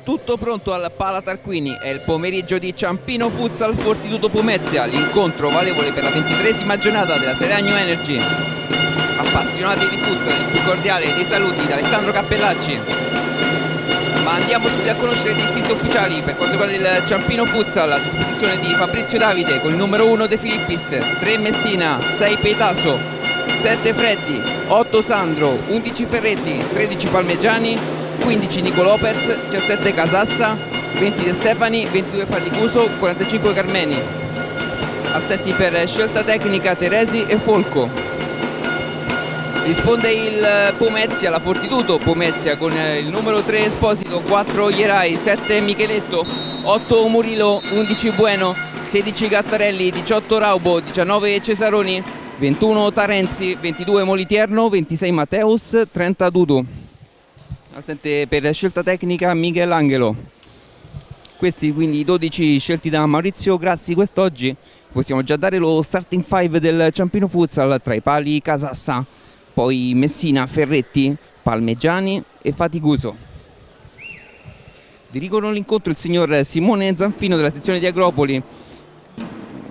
Tutto pronto al Pala Tarquini, è il pomeriggio di Ciampino Futsal Fortitudo Pomezia, l'incontro valevole per la 23esima giornata della Serie A New Energy. Appassionati di futsal, il più cordiale dei saluti da Alessandro Cappellacci. Ma andiamo subito a conoscere i distinti ufficiali per quanto riguarda il Ciampino Futsal, a disposizione di Fabrizio Davide con il numero 1 De Filippis, 3 Messina, 6 Peitaso, 7 Freddi, 8 Sandro, 11 Ferretti, 13 Palmegiani, 15 Nico Lopez, 17 Casassa, 20 De Stefani, 22 Faticuso, 45 Carmeni. Assenti per scelta tecnica Teresi e Folco. Risponde il Pomezia, la Fortitudo Pomezia, con il numero 3 Esposito, 4 Ierai, 7 Micheletto, 8 Murillo, 11 Bueno, 16 Gattarelli, 18 Raubo, 19 Cesaroni, 21 Tarenzi, 22 Molitierno, 26 Mateus, 30 Dudu. Assente per scelta tecnica Michelangelo. Questi quindi i 12 scelti da Maurizio Grassi quest'oggi. Possiamo già dare lo starting 5 del Ciampino Futsal: tra i pali Casassa, poi Messina, Ferretti, Palmegiani e Faticuso. Dirigono l'incontro il signor Simone Zanfino della sezione di Agropoli,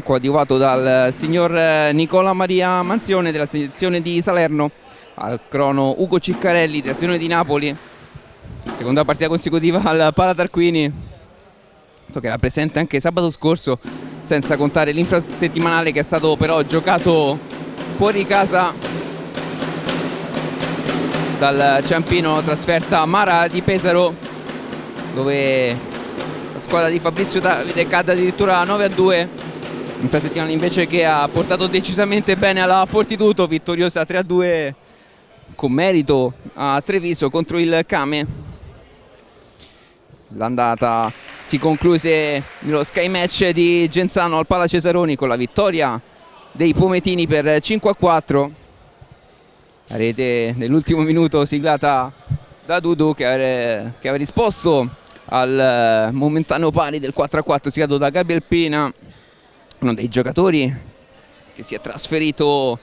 coadiuvato dal signor Nicola Maria Manzione della sezione di Salerno. Al crono Ugo Ciccarelli della sezione di Napoli. Seconda partita consecutiva al Pala Tarquini, so che era presente anche sabato scorso, senza contare l'infrasettimanale che è stato però giocato fuori casa dal Ciampino, trasferta Mara di Pesaro, dove la squadra di Fabrizio Davide cade addirittura 9-2. Infrasettimanale invece che ha portato decisamente bene alla Fortitudo, vittoriosa 3-2 con merito a Treviso contro il Came. L'andata si concluse nello sky match di Genzano al Pala Cesaroni con la vittoria dei Pometini per 5-4. La rete nell'ultimo minuto siglata da Dudu che aveva risposto al momentaneo pari del 4-4 siglato da Gabriel Pina, uno dei giocatori che si è trasferito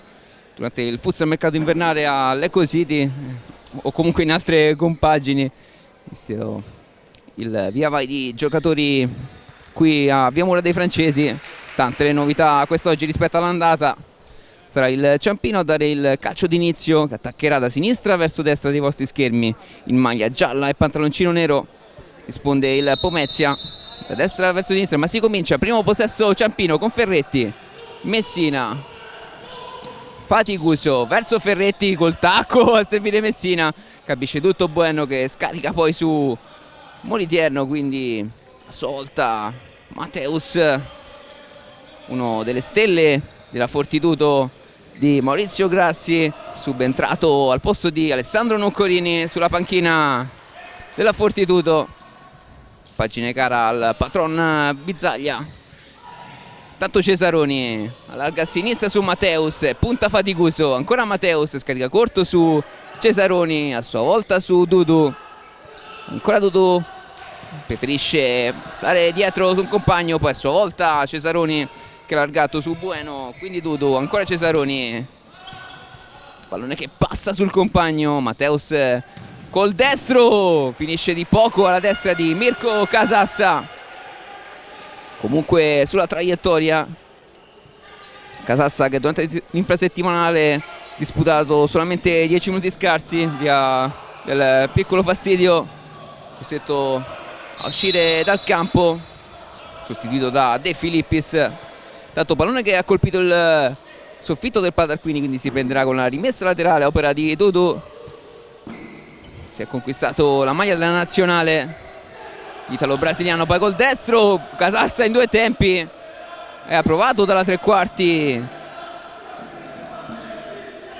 durante il futsal mercato invernale all'Eco City o comunque in altre compagini, visto il via vai di giocatori qui a Via Mura dei Francesi. Tante le novità quest'oggi rispetto all'andata. Sarà il Ciampino a dare il calcio d'inizio, che attaccherà da sinistra verso destra dei vostri schermi in maglia gialla e pantaloncino nero. Risponde il Pomezia da destra verso sinistra, ma si comincia. Primo possesso Ciampino con Ferretti, Messina, Faticuso verso Ferretti col tacco a servire Messina. Capisce tutto Bueno che scarica poi su Molitierno, quindi a sua volta Mateus, uno delle stelle della Fortitudo di Maurizio Grassi, subentrato al posto di Alessandro Noccorini sulla panchina della Fortitudo. Pagine cara al patron Bizzaglia. Tanto Cesaroni allarga a sinistra su Mateus, punta Faticuso, ancora Mateus, scarica corto su Cesaroni, a sua volta su Dudu. Ancora Dudu preferisce stare dietro su un compagno, poi a sua volta Cesaroni che ha allargato su Bueno, quindi Dudu, ancora Cesaroni, pallone che passa sul compagno, Mateus col destro, finisce di poco alla destra di Mirko Casassa. Comunque sulla traiettoria Casassa, che durante l'infrasettimanale ha disputato solamente 10 minuti scarsi via del piccolo fastidio, costretto a uscire dal campo, sostituito da De Filippis. Tanto pallone che ha colpito il soffitto del Pala Tarquini, quindi si prenderà con la rimessa laterale, opera di Dudu. Si è conquistato la maglia della nazionale italo-brasiliano, poi col destro Casassa in due tempi, è approvato dalla tre quarti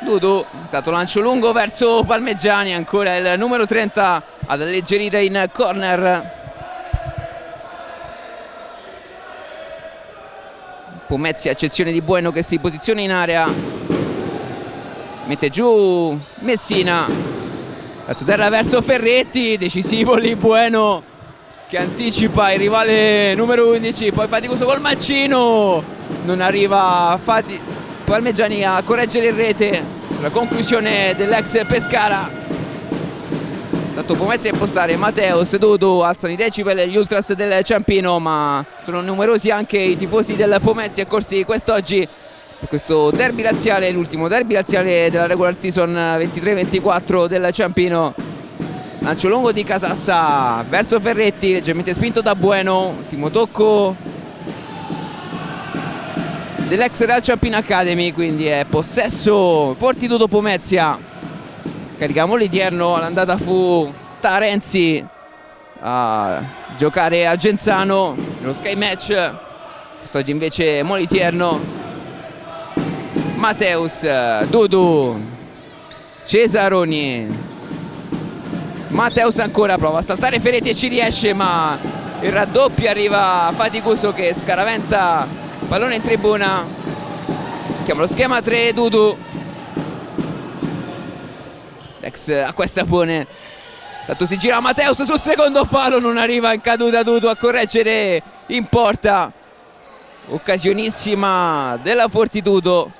Dudu. Intanto lancio lungo verso Palmegiani, ancora il numero 30 ad alleggerire in corner. Pomezia, eccezione di Bueno che si posiziona in area, mette giù Messina, la terra verso Ferretti, decisivo lì Bueno che anticipa il rivale numero 11, poi Faticuso col mancino, non arriva Palmegiani a correggere in rete, la conclusione dell'ex Pescara. Tanto Pomezia a impostare Mateus, Dudu, alzano i decibel gli ultras del Ciampino, ma sono numerosi anche i tifosi del Pomezia corsi quest'oggi per questo derby laziale, l'ultimo derby laziale della regular season 23-24 del Ciampino. Lancio lungo di Casassa verso Ferretti, leggermente spinto da Bueno, ultimo tocco dell'ex Real Ciampino Academy, quindi è possesso Fortitudo Pomezia. Carica Moliterno, l'andata fu Tarenzi a giocare a Genzano nello Sky Match, quest'oggi invece Moliterno. Mateus, Dudu, Cesaroni, Mateus ancora prova a saltare Ferretti e ci riesce, ma il raddoppio arriva faticoso che scaraventa pallone in tribuna. Chiama lo schema 3 Dudu, ex acqua e sapone. Tanto si gira Mateus sul secondo palo, non arriva in caduta Dudu a correggere in porta. Occasionissima della Fortitudo,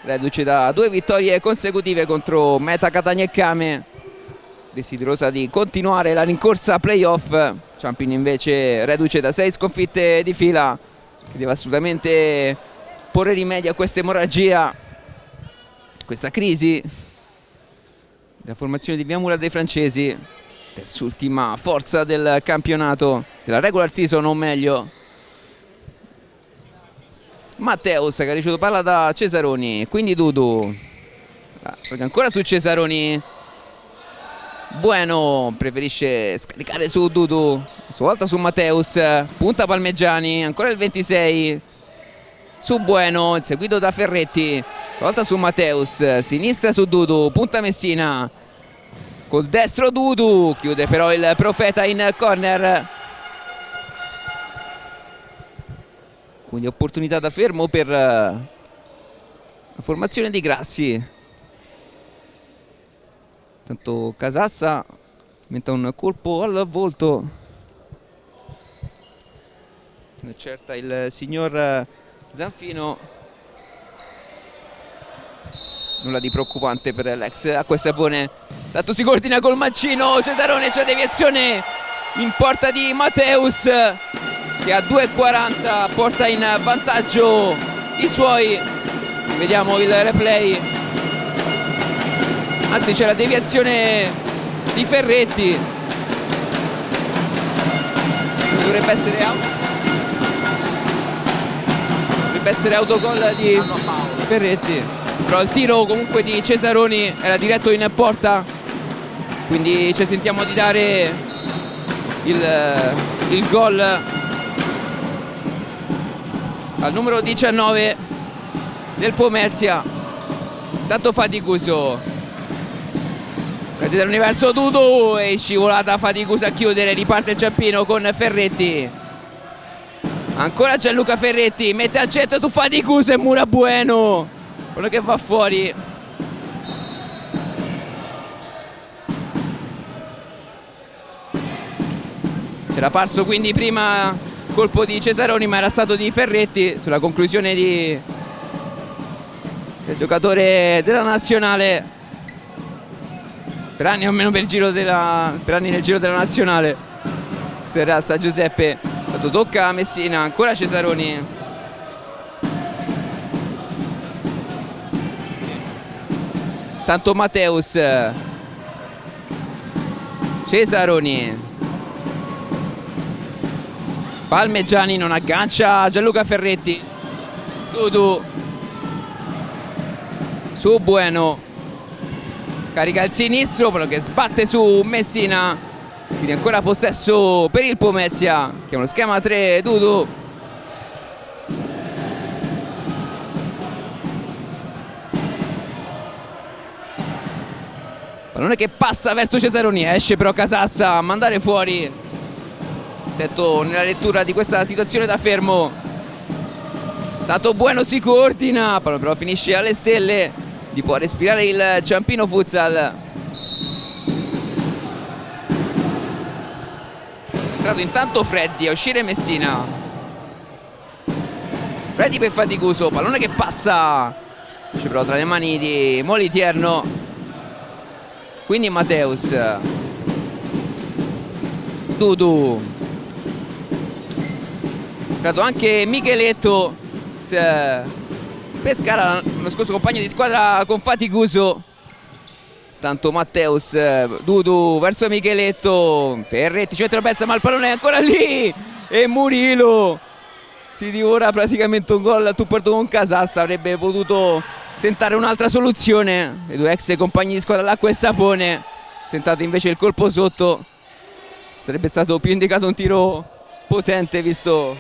reduce da 2 vittorie consecutive contro Meta Catania e Kame, desiderosa di continuare la rincorsa playoff. Ciampino invece reduce da 6 sconfitte di fila, che deve assolutamente porre rimedio a questa emorragia, questa crisi. La formazione di Viamura dei francesi, terzultima forza del campionato, della regular season o meglio. Mateus che ha ricevuto palla da Cesaroni, quindi Dudu, ancora su Cesaroni. Bueno preferisce scaricare su Dudu, a sua volta su Mateus, punta Palmegiani, ancora il 26 su Bueno, inseguito da Ferretti. Volta su Mateus, sinistra su Dudu, punta Messina, col destro Dudu, chiude però il Profeta in corner. Quindi opportunità da fermo per la formazione di Grassi. Tanto Casassa mette un colpo al volto, certa il signor Zanfino. Nulla di preoccupante per l'ex acqua e sapone. Tanto si coordina col mancino Cesarone, c'è deviazione in porta di Mateus che a 2,40 porta in vantaggio i suoi. Vediamo il replay, anzi c'è la deviazione di Ferretti, dovrebbe essere autogol di Ferretti, però il tiro comunque di Cesaroni era diretto in porta, quindi ci sentiamo di dare il gol al numero 19 del Pomezia. Tanto faticoso, cadete dall'universo Dudu e scivolata faticosa a chiudere. Riparte il Ciampino con Ferretti, ancora Gianluca Ferretti, mette al centro su faticoso e Mura Bueno, quello che va fuori. C'era parso quindi prima colpo di Cesaroni, ma era stato di Ferretti sulla conclusione del giocatore della nazionale, per anni o meno per anni nel giro della nazionale. Si rialza Giuseppe, tanto tocca a Messina, ancora Cesaroni. Tanto Mateus, Cesaroni, Palmegiani non aggancia Gianluca Ferretti, Dudu su Bueno, carica il sinistro però che sbatte su Messina, quindi ancora possesso per il Pomezia. Chiama lo schema 3 Dudu, pallone che passa verso Cesaroni, esce però Casassa a mandare fuori. Detto nella lettura di questa situazione da fermo. Tanto Bueno si coordina, però finisce alle stelle, di può respirare il Ciampino Futsal. È entrato intanto Freddy a uscire Messina. Freddy per faticoso, pallone che passa, esce però tra le mani di Moliterno. Quindi Mateus, Dudu. Entrato anche Micheletto, Pescara, lo scorso compagno di squadra con Faticuso. Tanto Matteus, Dudu verso Micheletto, Ferretti, centropezza ma il pallone è ancora lì e Murilo si divora praticamente un gol a tu per tu con Casassa. Avrebbe potuto tentare un'altra soluzione, i due ex compagni di squadra l'acqua e sapone, tentato invece il colpo sotto, sarebbe stato più indicato un tiro potente visto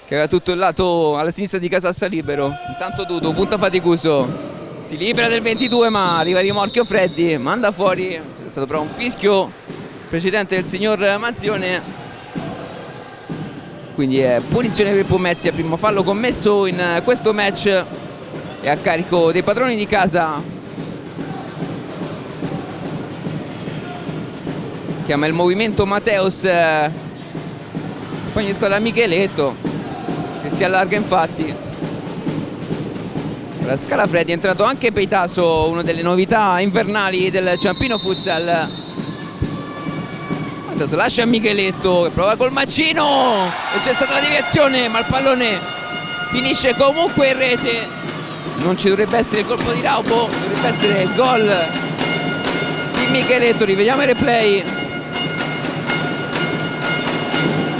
che aveva tutto il lato alla sinistra di Casassa libero. Intanto Dudu punta Faticuso, si libera del 22 ma arriva rimorchio Freddi, manda fuori, c'è stato però un fischio precedente del signor Manzione, quindi è punizione per Pomezia, primo fallo commesso in questo match e a carico dei padroni di casa. Chiama il movimento Mateus, compagno di squadra Micheletto che si allarga infatti. La Scala Freddi è entrato anche Peitaso, una delle novità invernali del Ciampino Futsal. Adesso lascia Micheletto che prova col macino e c'è stata la deviazione ma il pallone finisce comunque in rete. Non ci dovrebbe essere il colpo di Raubo, dovrebbe essere il gol di Micheletto. Rivediamo il replay,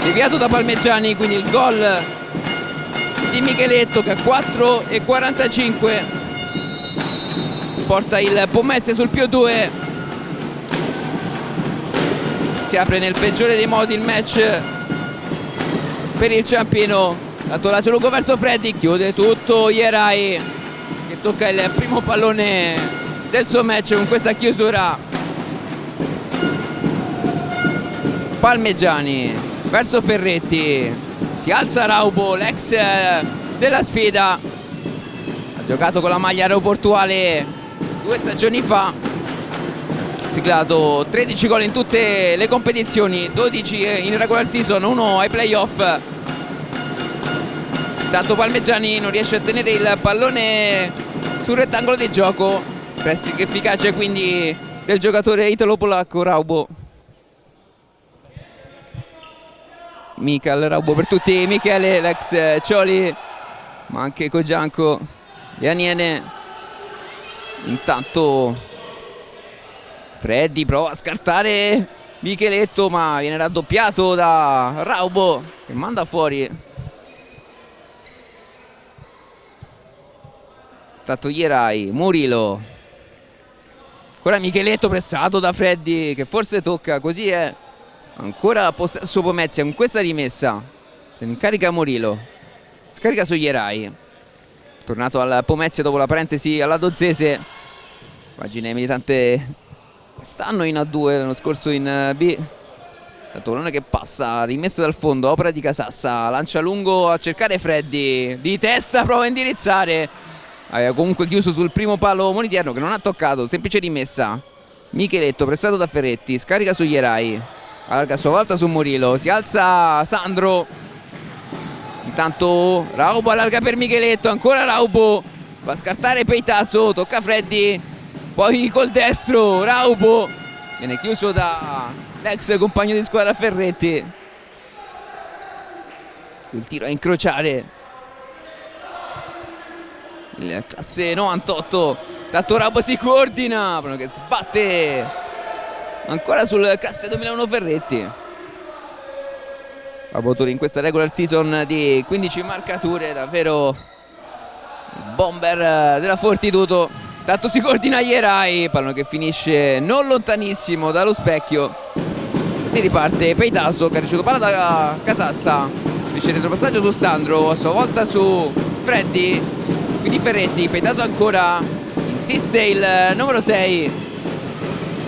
deviato da Palmeggiani, quindi il gol di Micheletto che a 4:45 porta il Pomezia sul +2. Si apre nel peggiore dei modi il match per il Ciampino. Lato lungo verso Freddi, chiude tutto Ierai che tocca il primo pallone del suo match con questa chiusura. Palmeggiani verso Ferretti, si alza Raubo, l'ex della sfida, ha giocato con la maglia aeroportuale 2 stagioni fa, ha siglato 13 gol in tutte le competizioni, 12 in regular season, 1 ai playoff. Intanto Palmeggiani non riesce a tenere il pallone sul rettangolo di gioco, pressing efficace quindi del giocatore italo-polacco Raubo. Michael Raubo per tutti, Michele, l'ex Cioli, ma anche Cogianco, Ianiene. Intanto Freddi prova a scartare Micheletto ma viene raddoppiato da Raubo che manda fuori. Intanto Ierai, Murilo, ancora Micheletto pressato da Freddi che forse tocca, così è. Ancora possesso Pomezia con questa rimessa, se ne incarica Murilo, scarica su Ierai, tornato al Pomezia dopo la parentesi alla Dozzese, pagine militante quest'anno in A2, l'anno scorso in B. Tanto pallone che passa, rimessa dal fondo, opera di Casassa, lancia lungo a cercare Freddi, di testa prova a indirizzare, aveva comunque chiuso sul primo palo Moniterno che non ha toccato, semplice rimessa. Micheletto pressato da Ferretti, scarica su Ierai, allarga a sua volta su Murilo, si alza Sandro, intanto Raubo allarga per Micheletto, ancora Raubo, va a scartare Peitaso, tocca Freddi, poi col destro Raubo, viene chiuso da l'ex compagno di squadra Ferretti, il tiro a incrociare il classe 98, tanto Raubo si coordina, che sbatte ancora sul classe 2001 Ferretti. Raubo in questa regular season di 15 marcature, davvero bomber della Fortitudo. Tanto si coordina Ierai, pallone che finisce non lontanissimo dallo specchio. Si riparte Peitaso che ha ricevuto palla da Casassa, finisce il retropassaggio su Sandro, a sua volta su Freddi, quindi Ferretti, Peitaso ancora, insiste il numero 6.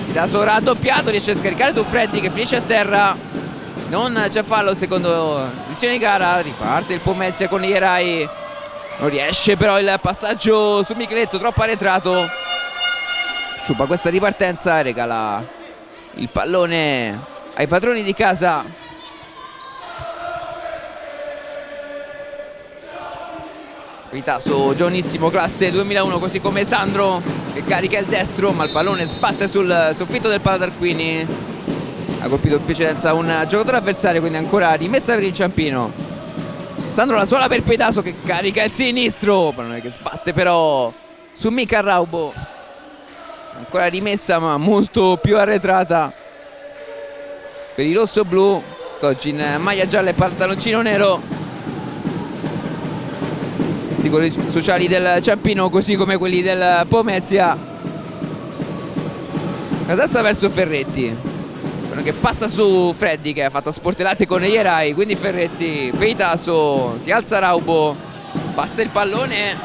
Da raddoppiato, riesce a scaricare su Freddi che finisce a terra, non c'è fallo secondo edizione di gara. Riparte il Pomezia con Ierai, non riesce però il passaggio su Micheletto, troppo arretrato. Sciupa questa ripartenza e regala il pallone ai padroni di casa. Peitaso giovanissimo, classe 2001, così come Sandro che carica il destro ma il pallone sbatte sul soffitto del palo d'Arquini. ha colpito in precedenza un giocatore avversario, quindi ancora rimessa per il Ciampino. Sandro la sola per Peitaso che carica il sinistro, pallone che sbatte però su Mika Raubo. Ancora rimessa ma molto più arretrata per i rossoblu. Oggi in maglia gialla e pantaloncino nero. Questi colori sociali del Ciampino, così come quelli del Pomezia. Casassa verso Ferretti, quello che passa su Freddi che ha fatto sportellate con Ierai, quindi Ferretti, Peitaso, si alza Raubo, passa il pallone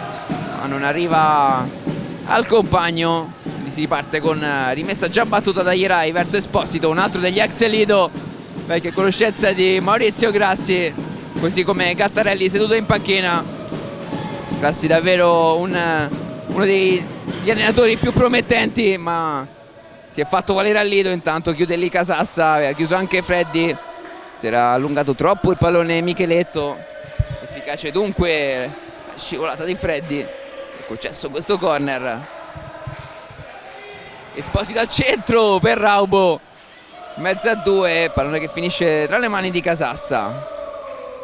ma non arriva al compagno, quindi si riparte con rimessa già battuta da Ierai verso Esposito, un altro degli ex Lido, vecchia conoscenza di Maurizio Grassi, così come Gattarelli seduto in panchina. Grassi davvero uno degli allenatori più promettenti, ma si è fatto valere al Lido. Intanto chiude lì Casassa, aveva chiuso anche Freddi, si era allungato troppo il pallone Micheletto, efficace dunque la scivolata di Freddi, è concesso questo corner. Esposito al centro per Raubo, mezzo a due, pallone che finisce tra le mani di Casassa,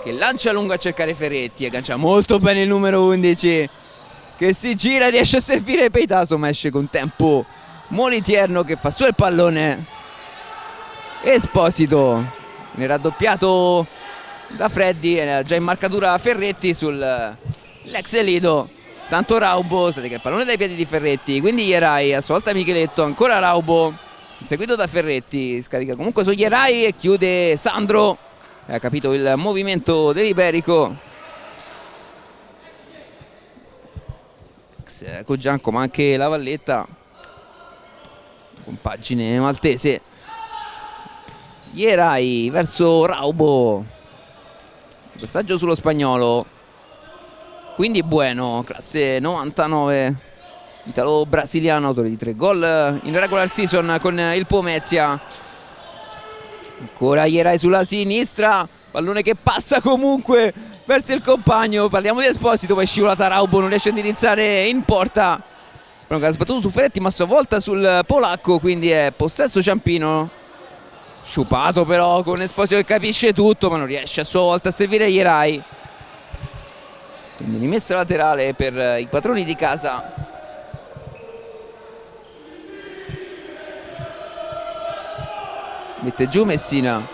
che lancia lungo a cercare Ferretti, aggancia molto bene il numero 11 che si gira e riesce a servire Peitaso, ma esce con tempo Molitierno che fa su il pallone. Esposito ne raddoppiato da Freddi, era già in marcatura Ferretti sull'ex Lido. Tanto Raubo, che il pallone dai piedi di Ferretti, quindi Ierai, a sua volta Micheletto, ancora Raubo, seguito da Ferretti, scarica comunque su Ierai e chiude Sandro, ha capito il movimento dell'Iberico. Ex Cogianco ma anche la Valletta, compagine maltese. Ierai verso Raubo, passaggio sullo spagnolo, quindi Bueno, classe 99, italo-brasiliano, autore di 3 gol in regular season con il Pomezia. Ancora Ierai sulla sinistra, pallone che passa comunque verso il compagno, parliamo di Esposito, poi scivolata Raubo, non riesce a indirizzare in porta, che ha sbattuto su Ferretti ma a sua volta sul polacco, quindi è possesso Ciampino. Sciupato però con Esposito che capisce tutto ma non riesce a sua volta a servire Ierai, quindi rimessa laterale per i padroni di casa. Mette giù Messina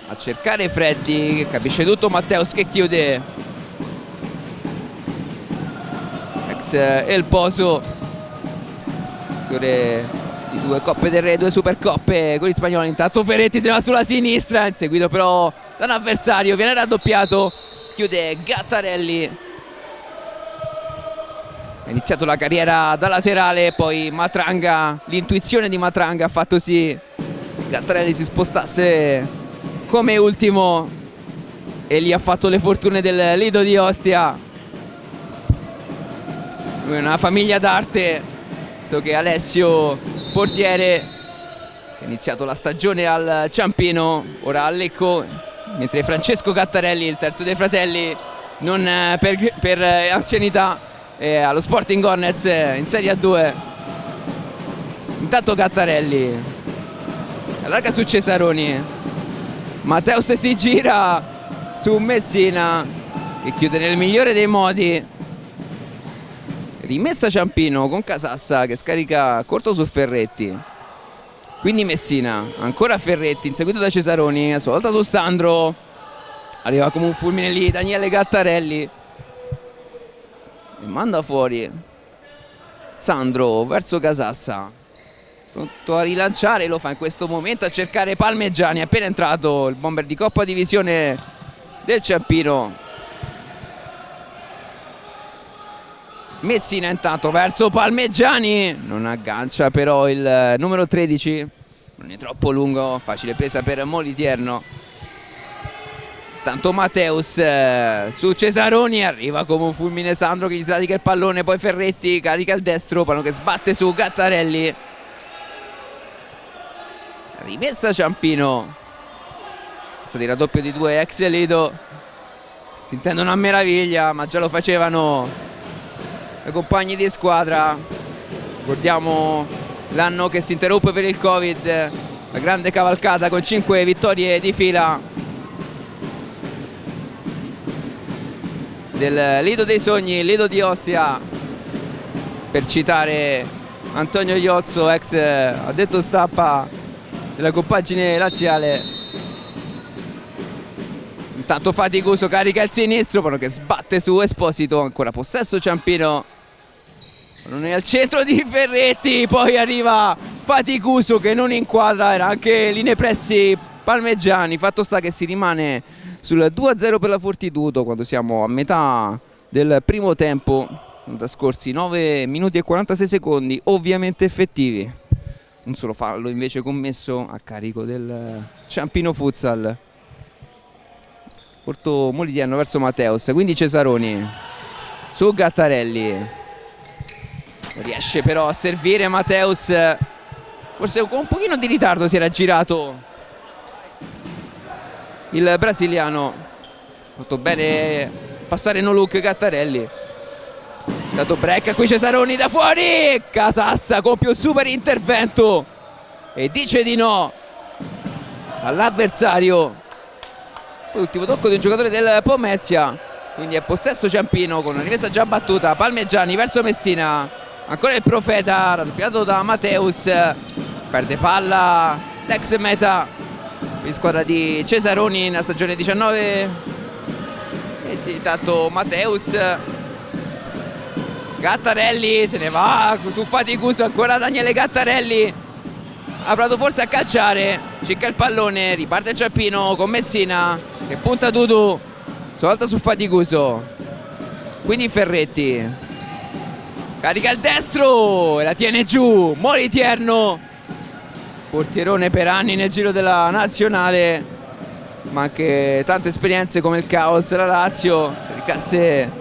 a cercare Freddi che capisce tutto, Matteus che chiude, ex El Poso, di 2 Coppe del Re, 2 Supercoppe con gli spagnoli. Intanto Ferretti se ne va sulla sinistra, inseguito però da un avversario, viene raddoppiato, chiude Gattarelli. Ha iniziato la carriera da laterale, poi Matranga, l'intuizione di Matranga ha fatto sì Gattarelli si spostasse come ultimo e gli ha fatto le fortune del Lido di Ostia. Una famiglia d'arte, visto che Alessio, portiere, che ha iniziato la stagione al Ciampino, ora a Lecco, mentre Francesco Gattarelli, il terzo dei fratelli, non per anzianità, è allo Sporting Hornets in Serie A2. Intanto Gattarelli allarga su Cesaroni, Matteus si gira su Messina che chiude nel migliore dei modi. Rimessa Ciampino con Casassa che scarica corto su Ferretti, quindi Messina, ancora Ferretti inseguito da Cesaroni, a sua volta su Sandro, arriva come un fulmine lì Daniele Gattarelli e manda fuori Sandro verso Casassa, pronto a rilanciare, lo fa in questo momento a cercare Palmegiani, appena entrato il bomber di Coppa Divisione del Ciampino. Messina intanto verso Palmegiani, non aggancia però il numero 13, non è troppo lungo, facile presa per Molitierno. Tanto Matteus su Cesaroni, arriva come un fulmine Sandro che gli sradica il pallone, poi Ferretti carica il destro, pallone che sbatte su Gattarelli. Rimessa Ciampino, stato il raddoppio di 2 ex Lido, si intendono a meraviglia ma già lo facevano i compagni di squadra. Ricordiamo l'anno che si interrompe per il Covid, la grande cavalcata con 5 vittorie di fila del Lido dei Sogni, Lido di Ostia, per citare Antonio Iozzo, ex addetto stampa della compagine laziale. Intanto Faticoso carica il sinistro, poi che sbatte su Esposito, ancora possesso Ciampino, non è al centro di Ferretti, poi arriva Faticoso che non inquadra, era anche linee pressi palmeggiani. Fatto sta che si rimane sul 2-0 per la Fortitudo quando siamo a metà del primo tempo, trascorsi 9 minuti e 46 secondi ovviamente effettivi. Un solo fallo invece commesso a carico del Ciampino Futsal. Porto Molitiano verso Mateus, quindi Cesaroni su Gattarelli, riesce però a servire Mateus, forse con un pochino di ritardo si era girato il brasiliano, fatto bene passare no look Gattarelli. Dato break qui Cesaroni da fuori, Casassa compie un super intervento e dice di no all'avversario. Poi ultimo tocco di un giocatore del Pomezia, quindi è possesso Ciampino con una rimessa già battuta. Palmeggiani verso Messina, ancora il Profeta raddoppiato da Mateus, perde palla l'ex meta in squadra di Cesaroni nella stagione 19. E intanto Mateus, Gattarelli se ne va su Faticoso, ancora Daniele Gattarelli, ha provato forse a calciare, cicca il pallone, riparte Ciampino con Messina che punta Dudu, svolta su Faticoso, quindi Ferretti carica il destro e la tiene giù Molitierno, portierone per anni nel giro della nazionale, ma anche tante esperienze come il Caos, la Lazio, per classe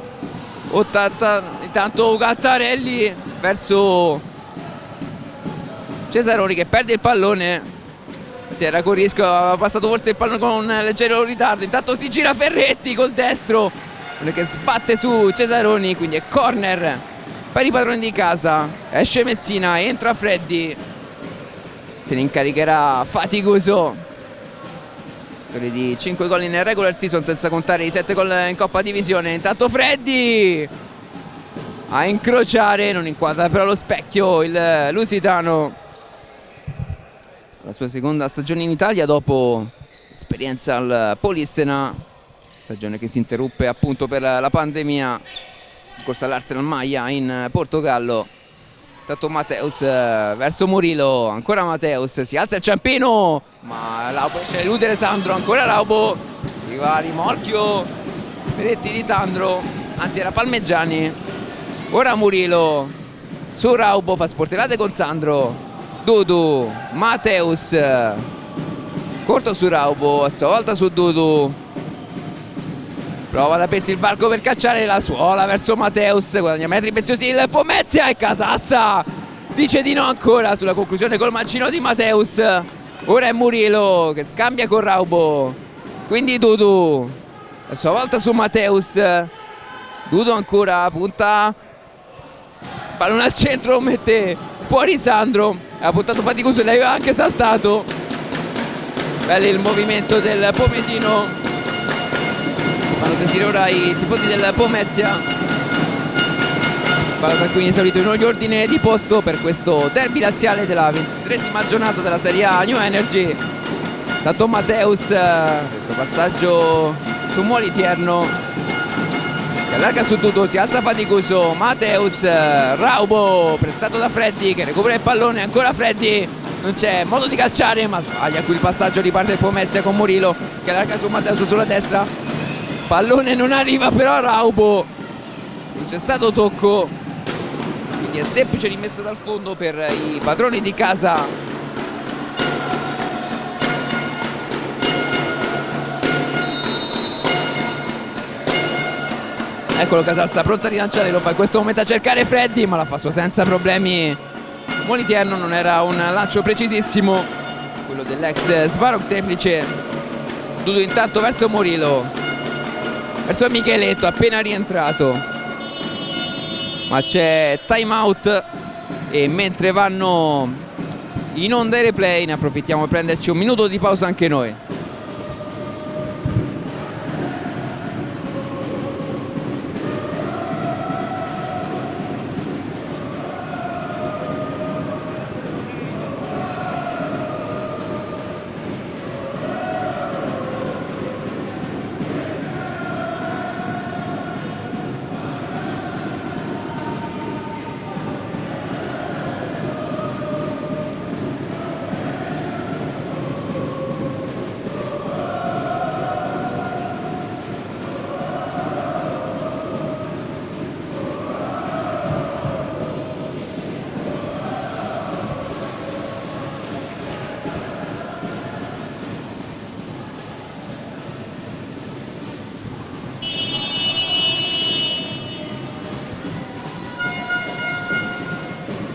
80. Intanto Gattarelli verso Cesaroni che perde il pallone, terra con rischio, aveva passato forse il pallone con un leggero ritardo. Intanto si gira Ferretti col destro che sbatte su Cesaroni, quindi è corner per i padroni di casa. Esce Messina, entra Freddi, se ne incaricherà Faticoso, autore di 5 gol in regular season senza contare i 7 gol in Coppa Divisione. Intanto Freddi a incrociare, non inquadra però lo specchio il lusitano, la sua seconda stagione in Italia dopo esperienza al Polistena, stagione che si interruppe appunto per la pandemia, scorsa all'Arsenal Maia in Portogallo. Intanto Mateus verso Murilo, ancora Mateus, si alza il Ciampino, ma Laubo riesce a eludere Sandro, ancora Laubo, arriva a rimorchio Peretti di Sandro, anzi era Palmeggiani, ora Murilo su Raubo, fa sportellate con Sandro, Dudu, Mateus, corto su Raubo, a sua volta su Dudu, prova ad aprirsi il varco per cacciare, la suola verso Mateus, guadagna metri preziosi il Pomezia e Casassa dice di no ancora sulla conclusione col mancino di Mateus. Ora è Murilo che scambia con Raubo, quindi Dudu a sua volta su Mateus, Dudu ancora punta, pallone al centro, mette fuori Sandro, ha puntato Faticoso e l'aveva anche saltato. Bello il movimento del Pometino, fanno sentire ora i tifosi del Pomezia. Palla quindi esaurito in ogni ordine di posto per questo derby laziale della 23esima giornata della Serie A New Energy. Tanto Mateus, passaggio su Molitierno che allarga su Dudu, si alza Faticoso, Mateus, Raubo pressato da Freddi che recupera il pallone, ancora Freddi, non c'è modo di calciare ma sbaglia qui il passaggio, riparte il Pomezia con Murilo che allarga su Mateus sulla destra, pallone non arriva però a Raubo, non c'è stato tocco, quindi è semplice rimessa dal fondo per i padroni di casa. Eccolo Casassa pronto a rilanciare, lo fa in questo momento a cercare Freddi ma la fa senza problemi Molitierno, non era un lancio precisissimo quello dell'ex Svarog Teplice. Dudu intanto verso Murilo, verso Micheletto appena rientrato, ma c'è time out E mentre vanno in onda i replay ne approfittiamo per prenderci un minuto di pausa anche noi.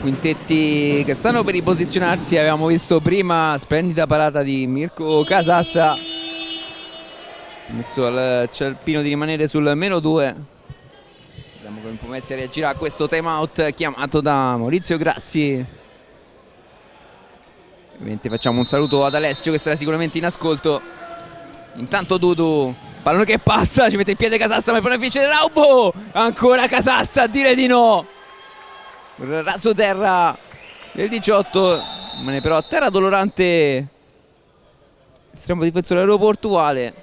Quintetti che stanno per riposizionarsi. Avevamo visto prima splendida parata di Mirko Casassa, messo al cerpino di rimanere sul -2. Vediamo come Pomezia reagirà a questo time out chiamato da Maurizio Grassi. Ovviamente facciamo un saluto ad Alessio che sarà sicuramente in ascolto. Intanto Dudu, pallone che passa, ci mette il piede Casassa, ma il pallone finisce Raubo. Ancora Casassa a dire di no. Raso terra del 18, rimane però a terra Dolorante, estremo difensore aeroportuale.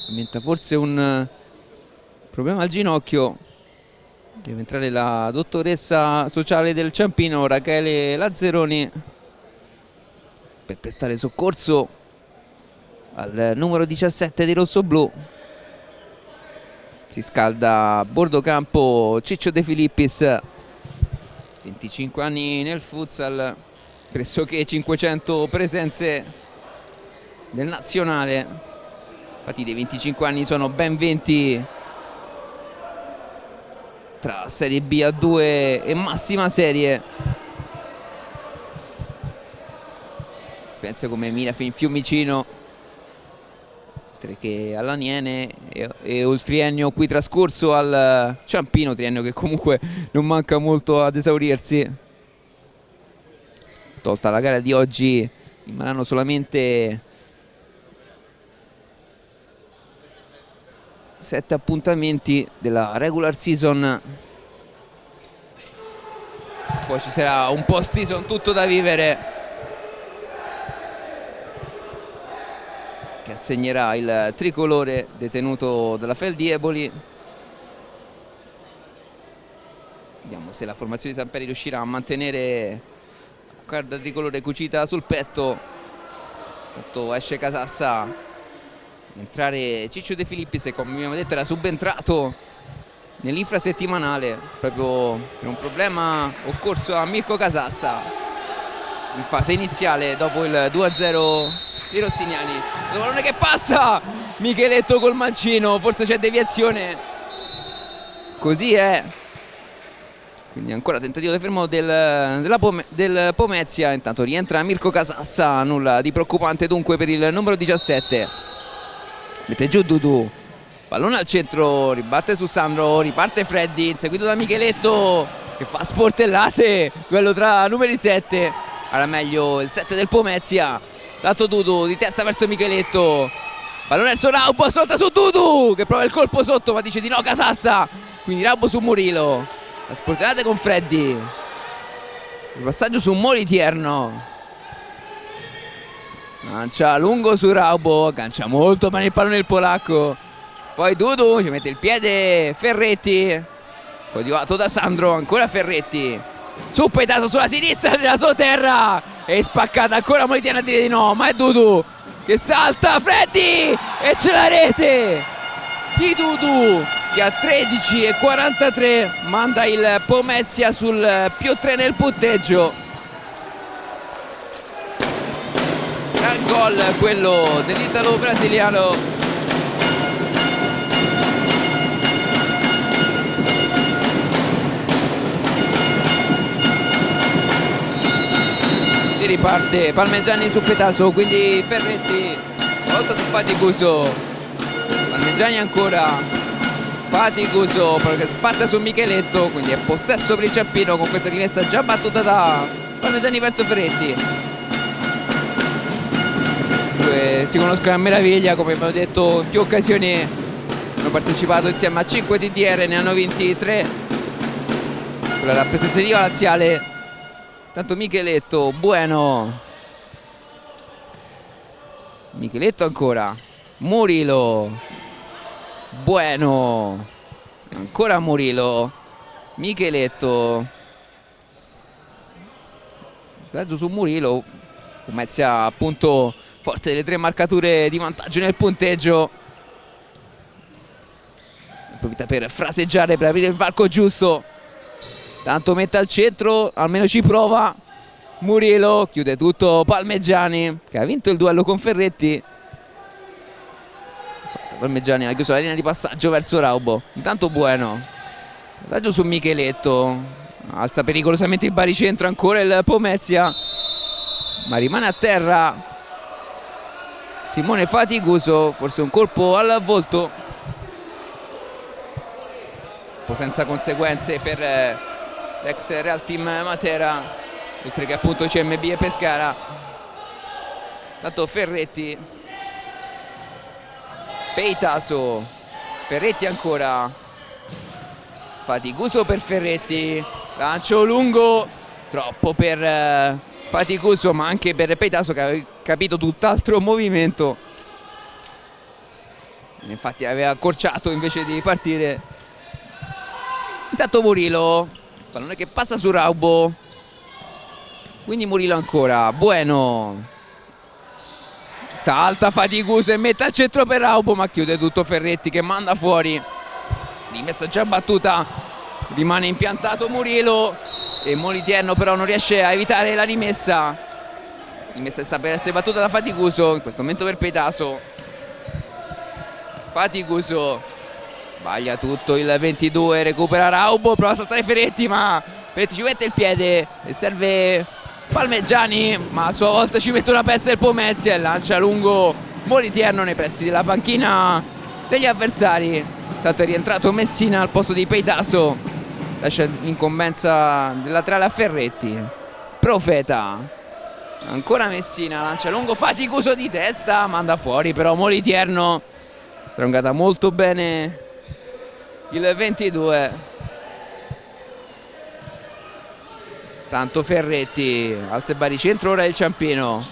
Diventa forse un problema al ginocchio. Deve entrare la dottoressa sociale del Ciampino, Rachele Lazzeroni, per prestare soccorso al numero 17 di rossoblù. Si scalda a bordo campo Ciccio De Filippis, 25 anni nel futsal, pressoché 500 presenze del nazionale. Infatti dei 25 anni sono ben 20 tra Serie B A2 e massima serie. Esperienze come Mirafin Fiumicino, oltre che all'Aniene e il triennio qui trascorso al Ciampino, triennio che comunque non manca molto ad esaurirsi. Tolta la gara di oggi rimarranno solamente 7 appuntamenti della regular season. Poi ci sarà un post season tutto da vivere, che assegnerà il tricolore detenuto dalla Feldi Eboli. Vediamo se la formazione di Samperi riuscirà a mantenere la coccarda tricolore cucita sul petto. Tanto esce Casassa, entrare Ciccio De Filippis, e come abbiamo detto era subentrato nell'infrasettimanale proprio per un problema occorso a Mirko Casassa in fase iniziale dopo il 2-0 di Rossignani. Il pallone che passa, Micheletto col mancino, forse c'è deviazione, così è. Quindi ancora tentativo di fermo del Pomezia. Intanto rientra Mirko Casassa, nulla di preoccupante dunque per il numero 17. Mette giù Dudu, pallone al centro, ribatte su Sandro, riparte Freddy, seguito da Micheletto che fa sportellate, quello tra numeri 7. Era meglio il 7 del Pomezia. Dato Dudu di testa verso Micheletto, pallone verso Raubo, solta su Dudu che prova il colpo sotto ma dice di no Casassa, quindi Raubo su Murilo, la sportellate con Freddy, il passaggio su Molitierno, lancia lungo su Raubo, aggancia molto bene il pallone il polacco, poi Dudu ci mette il piede Ferretti, coadiuvato da Sandro, ancora Ferretti su Petaso sulla sinistra della sua terra, e spaccata ancora Molitierno a dire di no, ma è Dudu che salta, Freddy, e c'è la rete di Dudu che a 13:43 manda il Pomezia sul +3 nel punteggio. Gran gol quello dell'italo brasiliano. Si riparte Palmegiani su Petaso, quindi Ferretti volta su Faticuso, Palmegiani ancora, Faticoso che sbatte su Micheletto, quindi è possesso per il Ciampino con questa rimessa già battuta da Parmigiani verso Ferretti. Si conoscono a meraviglia, come abbiamo detto in più occasioni, hanno partecipato insieme a 5 TDR, ne hanno vinti 3 con la rappresentativa laziale. Tanto Micheletto, Bueno, Micheletto ancora, Murilo, Bueno, ancora Murilo, Micheletto, su Murilo, Pomezia appunto forte delle 3 marcature di vantaggio nel punteggio, approfitta per fraseggiare, per aprire il varco giusto, tanto mette al centro, almeno ci prova. Murilo chiude tutto Palmegiani che ha vinto il duello con Ferretti. Palmegiani ha chiuso la linea di passaggio verso Raubo. Intanto Bueno, vantaggio su Micheletto, alza pericolosamente il baricentro ancora il Pomezia, ma rimane a terra Simone Faticoso, forse un colpo al volto, un po' senza conseguenze per l'ex Real Team Matera, oltre che appunto CMB e Pescara. Tanto Ferretti, Peitaso, Ferretti ancora, Faticoso per Ferretti, lancio lungo, troppo per Faticoso ma anche per Peitaso che aveva capito tutt'altro movimento, infatti aveva accorciato invece di partire. Intanto Murilo, pallone che passa su Raubo, quindi Murilo ancora, Bueno, salta Faticoso e mette al centro per Raubo ma chiude tutto Ferretti che manda fuori. Rimessa già battuta, rimane impiantato Murilo e Moliterno però non riesce a evitare la rimessa. Rimessa sta per essere battuta da Faticoso, in questo momento per Peitaso. Faticoso sbaglia tutto il 22, recupera Raubo, prova a saltare Ferretti ma Ferretti ci mette il piede e serve Palmegiani, ma a sua volta ci mette una pezza del Pomezia e lancia lungo Moliterno nei pressi della panchina degli avversari. Tanto è rientrato Messina al posto di Peitaso, lascia l'incombenza del laterale a Ferretti. Profeta, ancora Messina, lancia lungo Faticoso di testa, manda fuori però Moliterno. Strongata molto bene il 22. Tanto Ferretti alza il baricentro, ora il Ciampino,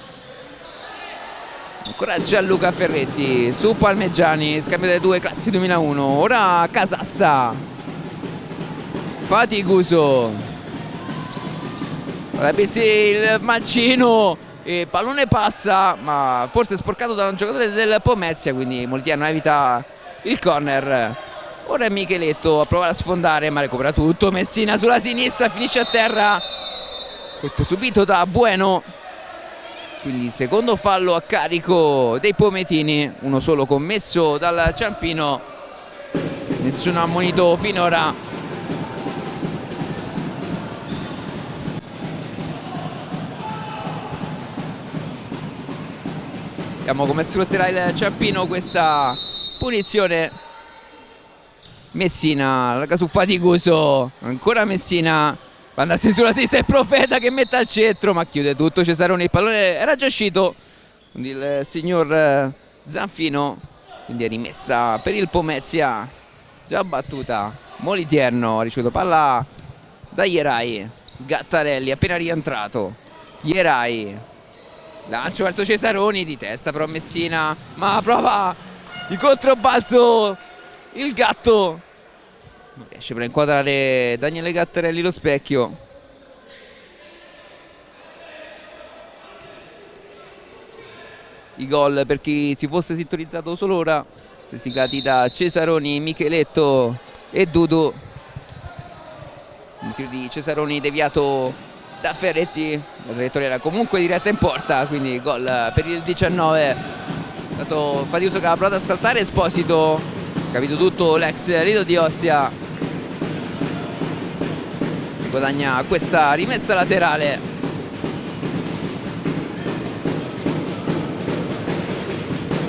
ancora Gianluca Ferretti su Palmegiani, scambio delle 2 classi 2001. Ora Casassa, Faticoso, ora il mancino e pallone passa ma forse sporcato da un giocatore del Pomezia, quindi Moliterno evita il corner. Ora è Micheletto a provare a sfondare ma recupera tutto Messina sulla sinistra, finisce a terra, colpo subito da Bueno, quindi secondo fallo a carico dei pometini, uno solo commesso dal Ciampino, nessun ammonito finora. Vediamo come sfrutterà il Ciampino questa punizione. Messina, larga su Faticoso, ancora Messina, va andarsi sulla sinistra il Profeta che mette al centro ma chiude tutto Cesaroni, il pallone era già uscito, quindi il signor Zanfino, quindi è rimessa per il Pomezia, già battuta. Moliterno ha ricevuto palla da Ierai, Gattarelli appena rientrato, Ierai, lancio verso Cesaroni di testa però Messina, ma prova di controbalzo il Gatto, non riesce per inquadrare Daniele Gattarelli lo specchio. I gol per chi si fosse sintonizzato solo ora, siglati da Cesaroni, Micheletto e Dudu. Un tiro di Cesaroni deviato da Ferretti, la traiettoria era comunque diretta in porta, quindi gol per il 19. Tanto Faticoso che ha provato a saltare Esposito, capito tutto l'ex Lido di Ostia, guadagna questa rimessa laterale.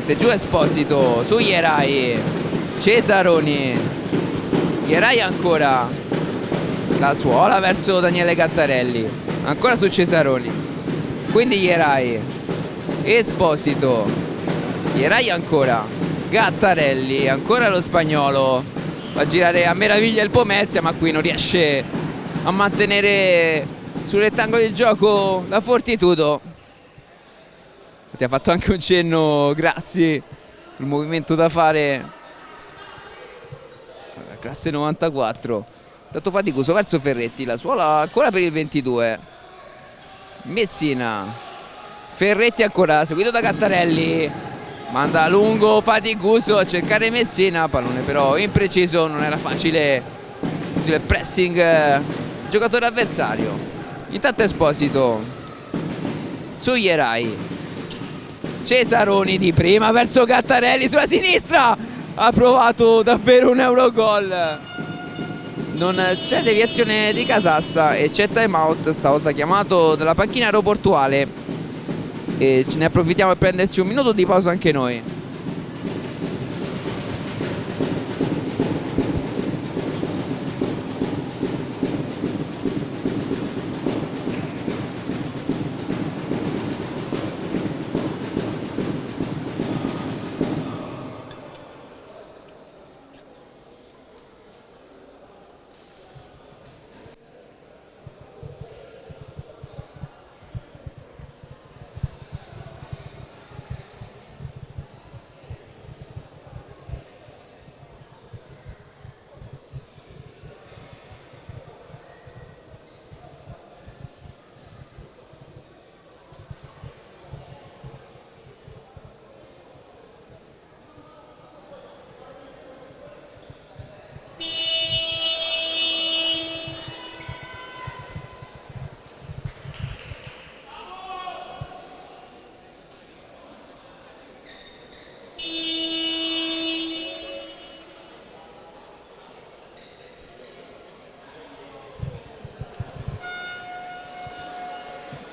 Giù Esposito su Ierai, Cesaroni, Ierai ancora, la suola verso Daniele Gattarelli, ancora su Cesaroni, quindi Ierai, Esposito, Ierai ancora, Gattarelli, ancora lo spagnolo, va a girare a meraviglia il Pomezia, ma qui non riesce a mantenere sul rettangolo di gioco la Fortitudo. Ti ha fatto anche un cenno Grassi sul movimento da fare, classe 94, tanto faticoso verso Ferretti, la suola ancora per il 22, Messina, Ferretti ancora seguito da Gattarelli, manda lungo faticoso a cercare Messina, pallone però impreciso, non era facile il pressing giocatore avversario. Intanto Esposito su Ierai, Cesaroni di prima verso Gattarelli sulla sinistra, ha provato davvero un Eurogol, non c'è deviazione di Casassa e c'è time out stavolta chiamato dalla panchina aeroportuale e ce ne approfittiamo per prenderci un minuto di pausa anche noi.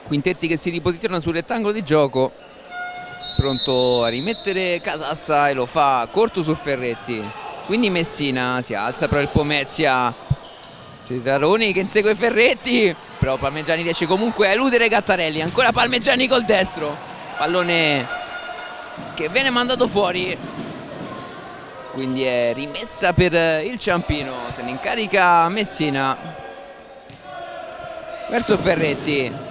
Quintetti che si riposizionano sul rettangolo di gioco, pronto a rimettere Casassa e lo fa corto su Ferretti, quindi Messina si alza però il Pomezia, Cesaroni che insegue Ferretti, però Palmegiani riesce comunque a eludere Gattarelli, ancora Palmegiani col destro, pallone che viene mandato fuori, quindi è rimessa per il Ciampino, se ne incarica Messina verso Ferretti.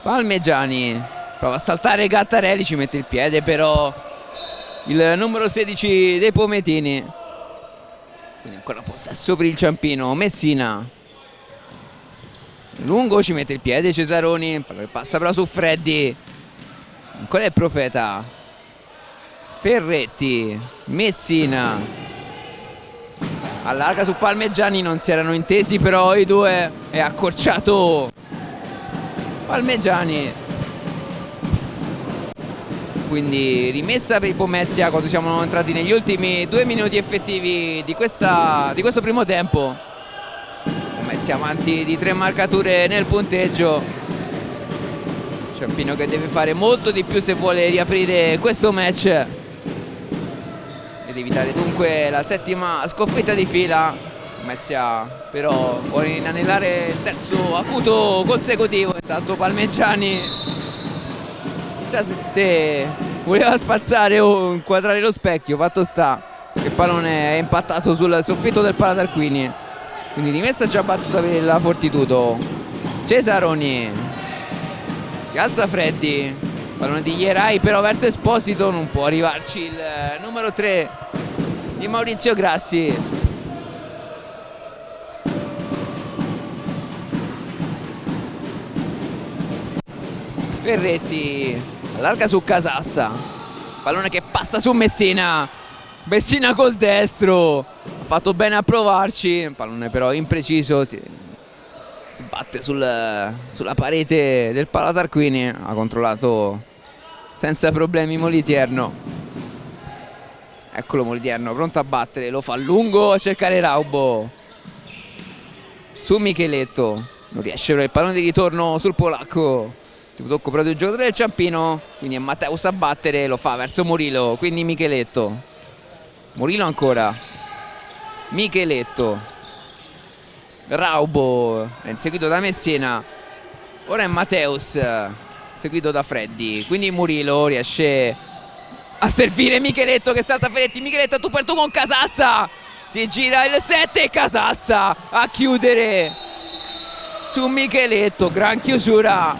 Palmegiani prova a saltare Gattarelli, ci mette il piede però il numero 16 dei Pometini, quindi ancora possesso per il Ciampino. Messina lungo, ci mette il piede Cesaroni, passa però su Freddi, ancora il Profeta, Ferretti, Messina allarga su Palmegiani, non si erano intesi però i due, è accorciato Palmegiani, quindi rimessa per il Pomezia quando siamo entrati negli ultimi 2 minuti effettivi di questo primo tempo. Pomezia avanti di 3 marcature nel punteggio, Ciampino che deve fare molto di più se vuole riaprire questo match ed evitare dunque la 7ª sconfitta di fila. Pomezia però vuole inanellare il terzo acuto consecutivo, intanto Palmegiani se voleva spazzare o inquadrare lo specchio, fatto sta che il pallone è impattato sul soffitto del Palatarquini, quindi rimessa già battuta per la Fortitudo. Cesaroni si alza Freddi, pallone di Ierai però verso Esposito, non può arrivarci il numero 3 di Maurizio Grassi. Ferretti allarga su Casassa, pallone che passa su Messina, Messina col destro, ha fatto bene a provarci, pallone però impreciso, si sbatte sulla parete del Palatarquini, ha controllato senza problemi Moliterno, eccolo Moliterno pronto a battere, lo fa a lungo a cercare Raubo su Micheletto, non riesce però il pallone di ritorno sul polacco, tocco però di un giocatore del Ciampino, quindi è Matteus a battere, lo fa verso Murillo, quindi Micheletto, Murillo ancora, Micheletto, Raubo è inseguito da Messina, ora è Mateus seguito da Freddi, quindi Murillo riesce a servire Micheletto che salta Ferretti. Micheletto tu per tu con Casassa, si gira il 7 e Casassa a chiudere su Micheletto. Gran chiusura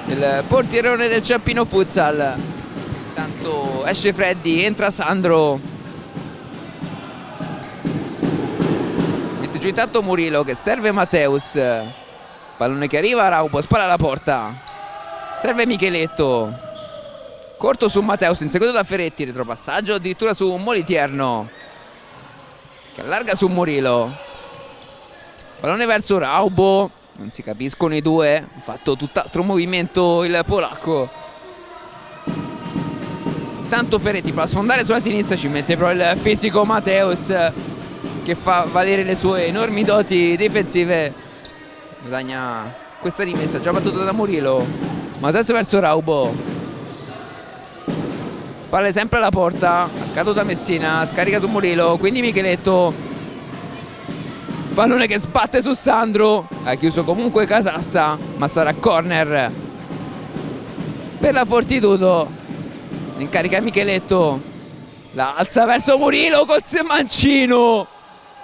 del portierone del Ciampino Futsal. Intanto esce Freddi, entra Sandro, mette giù intanto Murillo che serve Mateus, pallone che arriva, Raubo spara alla porta, serve Micheletto, corto su Mateus inseguito da Ferretti, retropassaggio addirittura su Molitierno che allarga su Murillo, pallone verso Raubo, non si capiscono i due, ha fatto tutt'altro movimento il polacco. Intanto Ferretti prova a sfondare sulla sinistra, ci mette però il fisico Mateus che fa valere le sue enormi doti difensive, guadagna questa rimessa già battuta da Murillo. Mateus verso Raubo, spalle sempre alla porta, arcato da Messina, scarica su Murillo, quindi Micheletto, pallone che sbatte su Sandro, ha chiuso comunque Casassa ma sarà corner per la Fortitudo. Incarica Micheletto, la alza verso Murillo col mancino,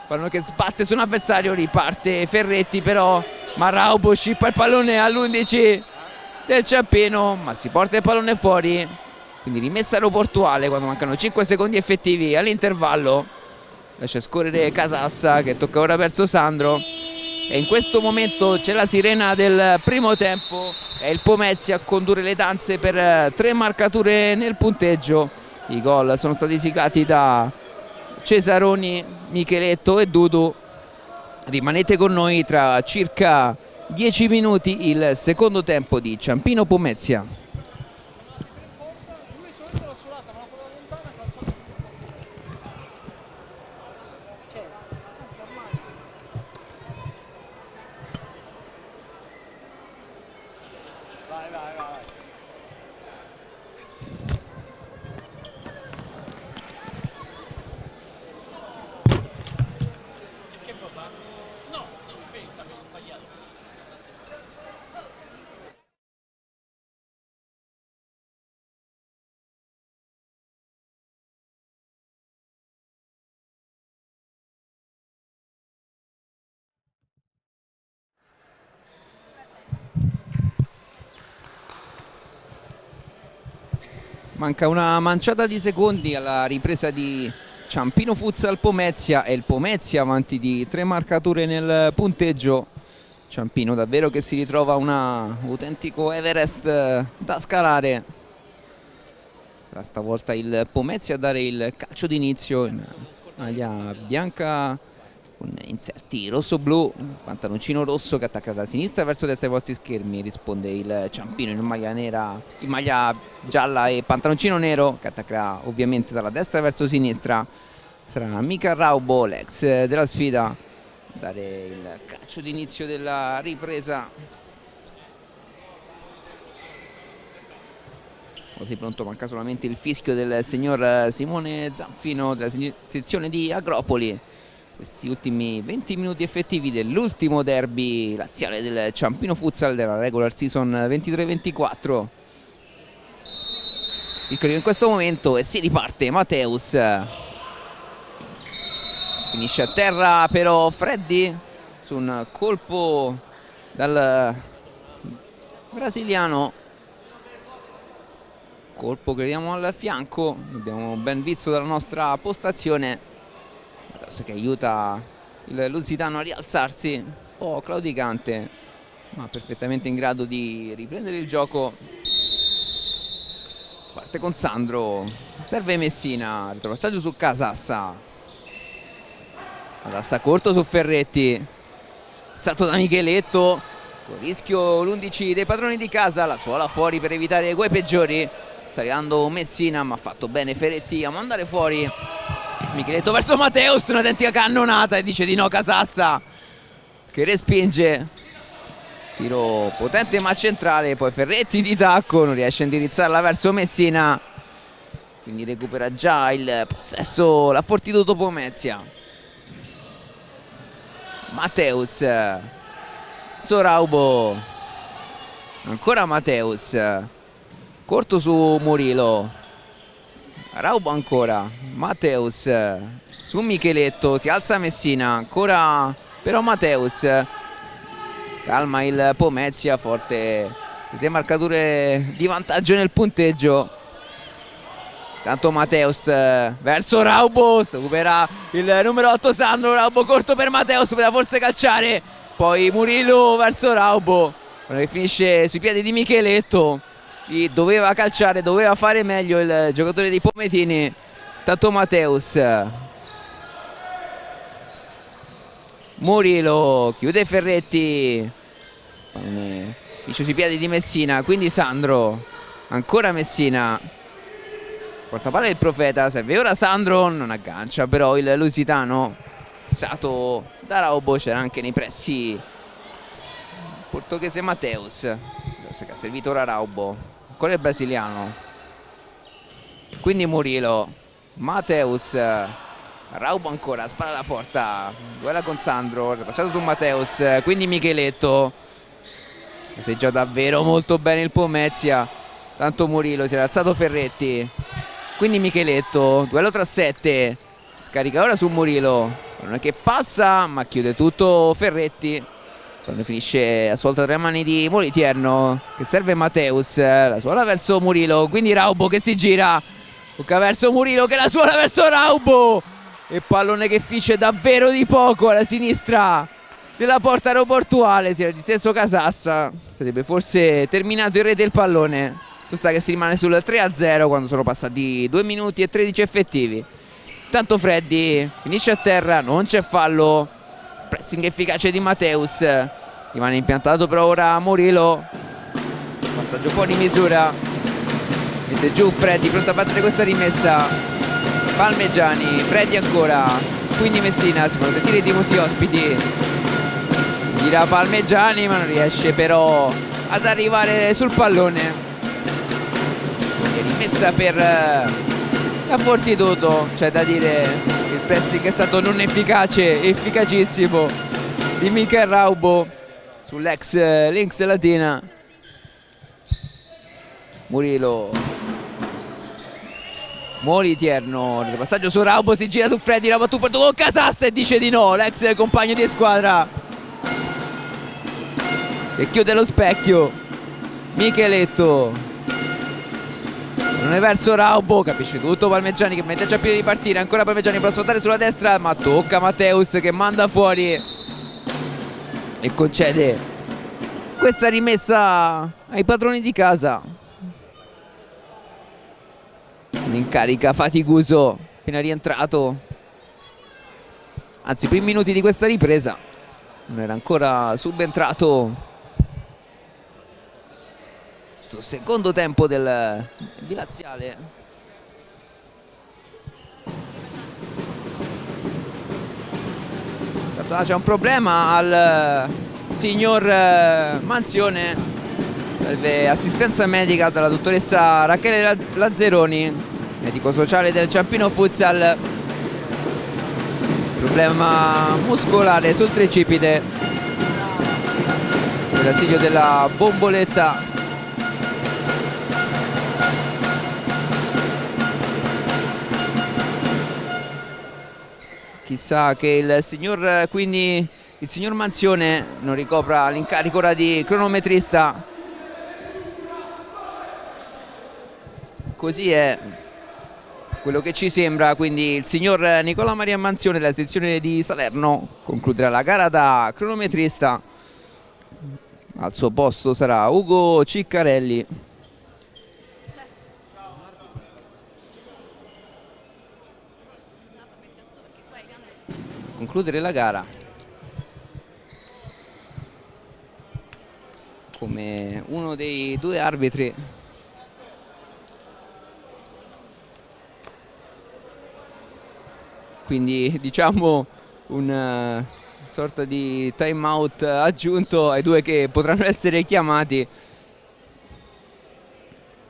pallone che sbatte su un avversario, riparte Ferretti però, ma Raubo scippa il pallone all'11 del Ciampino, ma si porta il pallone fuori, quindi rimessa aeroportuale quando mancano 5 secondi effettivi all'intervallo. Lascia scorrere Casassa che tocca ora verso Sandro e in questo momento c'è la sirena del primo tempo. È il Pomezia a condurre le danze per 3 marcature nel punteggio. I gol sono stati siglati da Cesaroni, Micheletto e Dudu. Rimanete con noi, tra circa 10 minuti il secondo tempo di Ciampino Pomezia. Manca una manciata di secondi alla ripresa di Ciampino Futsal Pomezia e il Pomezia avanti di 3 marcature nel punteggio. Ciampino davvero che si ritrova un autentico Everest da scalare. Sarà stavolta il Pomezia a dare il calcio d'inizio in maglia bianca con inserti rosso-blu, pantaloncino rosso che attacca da sinistra verso destra ai vostri schermi. Risponde il Ciampino in maglia nera, in maglia gialla e pantaloncino nero che attaccherà ovviamente dalla destra verso sinistra. Sarà Mika Raubo, l'ex della sfida, a dare il calcio d'inizio della ripresa. Così pronto, manca solamente il fischio del signor Simone Zanfino della sezione di Agropoli. Questi ultimi 20 minuti effettivi dell'ultimo derby laziale del Ciampino Futsal della regular season 23-24. Piccolo in questo momento e si riparte. Mateus finisce a terra però Freddi su un colpo dal brasiliano, colpo che vediamo al fianco, abbiamo ben visto dalla nostra postazione, che aiuta il lusitano a rialzarsi, un po' claudicante ma perfettamente in grado di riprendere il gioco. Parte con Sandro, serve Messina, retropassaggio su Casassa, Casassa corto su Ferretti, salto da Micheletto, con rischio l'11 dei padroni di casa, la suola fuori per evitare guai peggiori. Sta arrivando Messina ma ha fatto bene Ferretti a mandare fuori. Micheletto verso Mateus, un'autentica cannonata e dice di no Casassa che respinge. Tiro potente ma centrale, poi Ferretti di tacco, non riesce a indirizzarla verso Messina. quindi recupera già il possesso la Fortitudo Pomezia. Matteus, Soraubo, ancora Matteus, corto su Murilo, Raubo ancora, Matteus su Micheletto, si alza Messina, ancora però Matteus, calma il Pomezia, forte le marcature di vantaggio nel punteggio. Tanto Matteus verso Raubo, supera il numero 8 Sandro, Raubo corto per Matteus, poteva forse calciare, poi Murillo verso Raubo, che finisce sui piedi di Micheletto, doveva calciare, doveva fare meglio il giocatore dei Pometini. Tanto Matteus, Murillo chiude Ferretti, finisce sui piedi di Messina, quindi Sandro, ancora Messina, porta palla il Profeta, serve ora Sandro, non aggancia però il lusitano, passato da Raubo, c'era anche nei pressi portoghese Matteus, che ha servito ora Raubo, ancora il brasiliano, quindi Murillo, Matteus, Raubo ancora, spara alla porta, duella con Sandro, passato su Matteus, quindi Micheletto, festeggia davvero molto bene il Pomezia, tanto Murillo, si era alzato Ferretti, quindi Micheletto, duello tra 7, scarica ora su Murillo, non è che passa ma chiude tutto Ferretti, quando finisce a svolta tra le mani di Molitierno, che serve Matteus, la suola verso Murillo, quindi Raubo che si gira, tocca verso Murillo che la suola verso Raubo, e pallone che finisce davvero di poco alla sinistra della porta aeroportuale, si era disteso Casassa, sarebbe forse terminato in rete il pallone, sta che si rimane sul 3-0 quando sono passati 2 minuti e 13 effettivi. Tanto Freddy finisce a terra, non c'è fallo, pressing efficace di Matteus, rimane impiantato però ora Murillo, passaggio fuori misura, mette giù Freddy pronto a battere questa rimessa, Palmegiani, Freddy ancora, quindi Messina, si fanno sentire i tifosi ospiti, gira Palmegiani ma non riesce però ad arrivare sul pallone, rimessa per la Fortitudo, c'è da dire che il pressing è stato non efficace, efficacissimo di Michel Raubo sull'ex Lynx Latina. Murillo, Molitierno, passaggio su Raubo, si gira su Freddy, Raubo tu porto con Casassa e dice di no, l'ex compagno di squadra che chiude lo specchio. Micheletto, non è verso Raubo, capisce tutto Palmegiani che mette già piede di partire, ancora Palmegiani può sfruttare sulla destra ma tocca Matteus che manda fuori e concede questa rimessa ai padroni di casa. In carica Faticuso, appena rientrato, anzi primi minuti di questa ripresa, non era ancora subentrato secondo tempo del bilaziale. Tanto c'è un problema al signor Manzione, serve assistenza medica dalla dottoressa Rachele Lazzeroni, medico sociale del Ciampino Futsal, problema muscolare sul tricipite, per l'ausilio della bomboletta. Chissà che il signor Manzione non ricopra l'incarico ora di cronometrista. Così è quello che ci sembra, quindi il signor Nicola Maria Manzione della sezione di Salerno concluderà la gara da cronometrista. Al suo posto sarà Ugo Ciccarelli. Concludere la gara come uno dei due arbitri. Quindi diciamo una sorta di time out aggiunto ai due che potranno essere chiamati.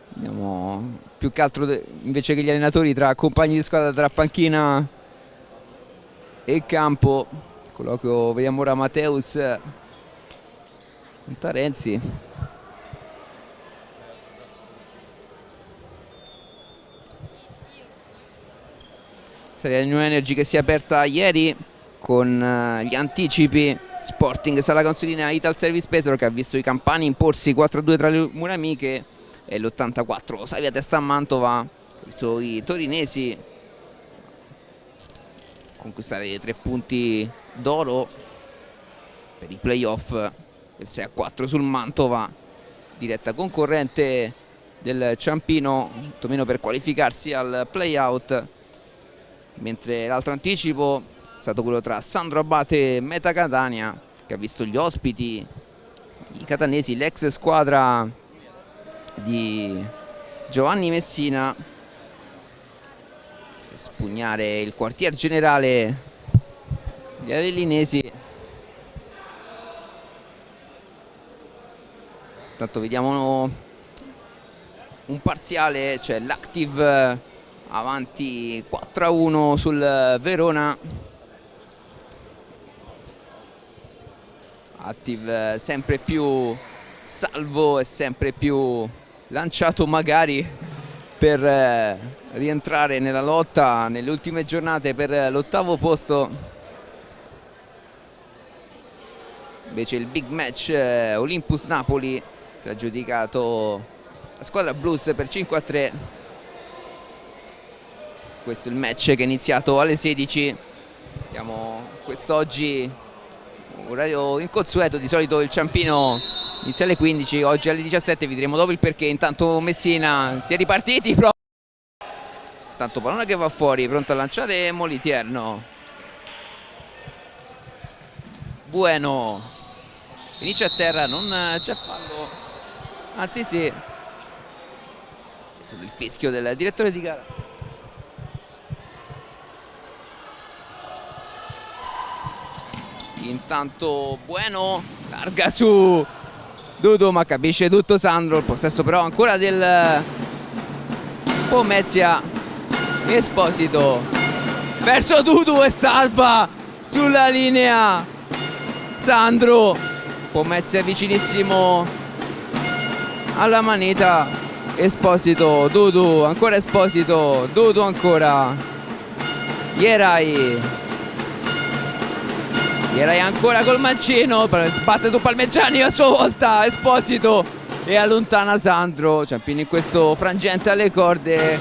Vediamo più che altro invece che gli allenatori, tra compagni di squadra, tra panchina e campo. Colloquio, vediamo ora Mateus con Tarenzi. Serie New Energy che si è aperta ieri con gli anticipi. Sporting Sala Consilina Ital Service Pesaro che ha visto i campani imporsi 4-2 tra le mura amiche, e l'84 Savia Testa a Mantova ha visto i torinesi conquistare 3 punti d'oro per i playoff, il 6-4 sul Mantova, diretta concorrente del Ciampino, tantomeno per qualificarsi al playout, mentre l'altro anticipo è stato quello tra Sandro Abate e Meta Catania, che ha visto gli ospiti, i catanesi, l'ex squadra di Giovanni Messina, spugnare il quartier generale gli adellinesi. Intanto vediamo un parziale, cioè l'Active avanti 4-1 sul Verona. Active sempre più salvo e sempre più lanciato magari per rientrare nella lotta nelle ultime giornate per l'8° posto. Invece il big match Olympus Napoli si è aggiudicato la squadra blues per 5-3. Questo è il match che è iniziato alle 16. Vediamo quest'oggi orario inconsueto, di solito il Ciampino inizia alle 15, oggi alle 17, vedremo dopo il perché. Intanto Messina si è ripartiti, tanto pallone che va fuori, pronto a lanciare Moliterno. Bueno finisce a terra, non c'è fallo, anzi sì, è stato il fischio del direttore di gara. Intanto Bueno larga su Dudu, ma capisce tutto Sandro. Il possesso però ancora del Pomezia. Esposito verso Dudu e salva sulla linea Sandro. Pomezia vicinissimo alla manetta. Esposito, Dudu, ancora Esposito, Dudu ancora, Ierai ancora col mancino, sbatte su Palmegiani a sua volta, Esposito, e allontana Sandro. Ciampino in questo frangente alle corde.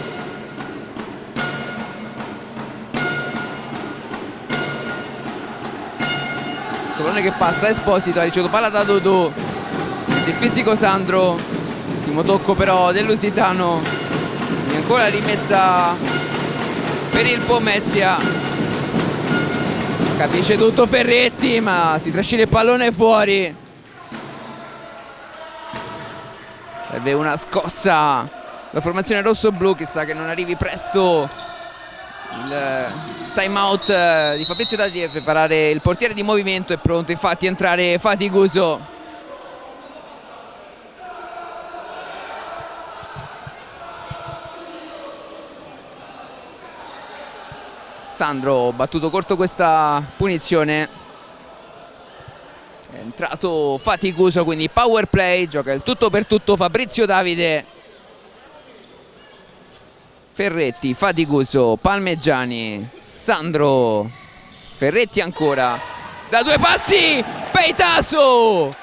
Pallone che passa, Esposito ha ricevuto palla da Dudu, il fisico Sandro, ultimo tocco però del Lusitano, e ancora rimessa per il Pomezia. Capisce tutto Ferretti, ma si trascina il pallone fuori. Serve una scossa la formazione rosso-blu, chissà che non arrivi presto il time out di Fabrizio Davide per preparare il portiere di movimento. È pronto infatti a entrare Faticuso. Sandro battuto corto questa punizione, è entrato Faticuso, quindi power play, gioca il tutto per tutto Fabrizio Davide. Ferretti, Faticuso, Palmegiani, Sandro, Ferretti ancora, da 2 passi, Peitaso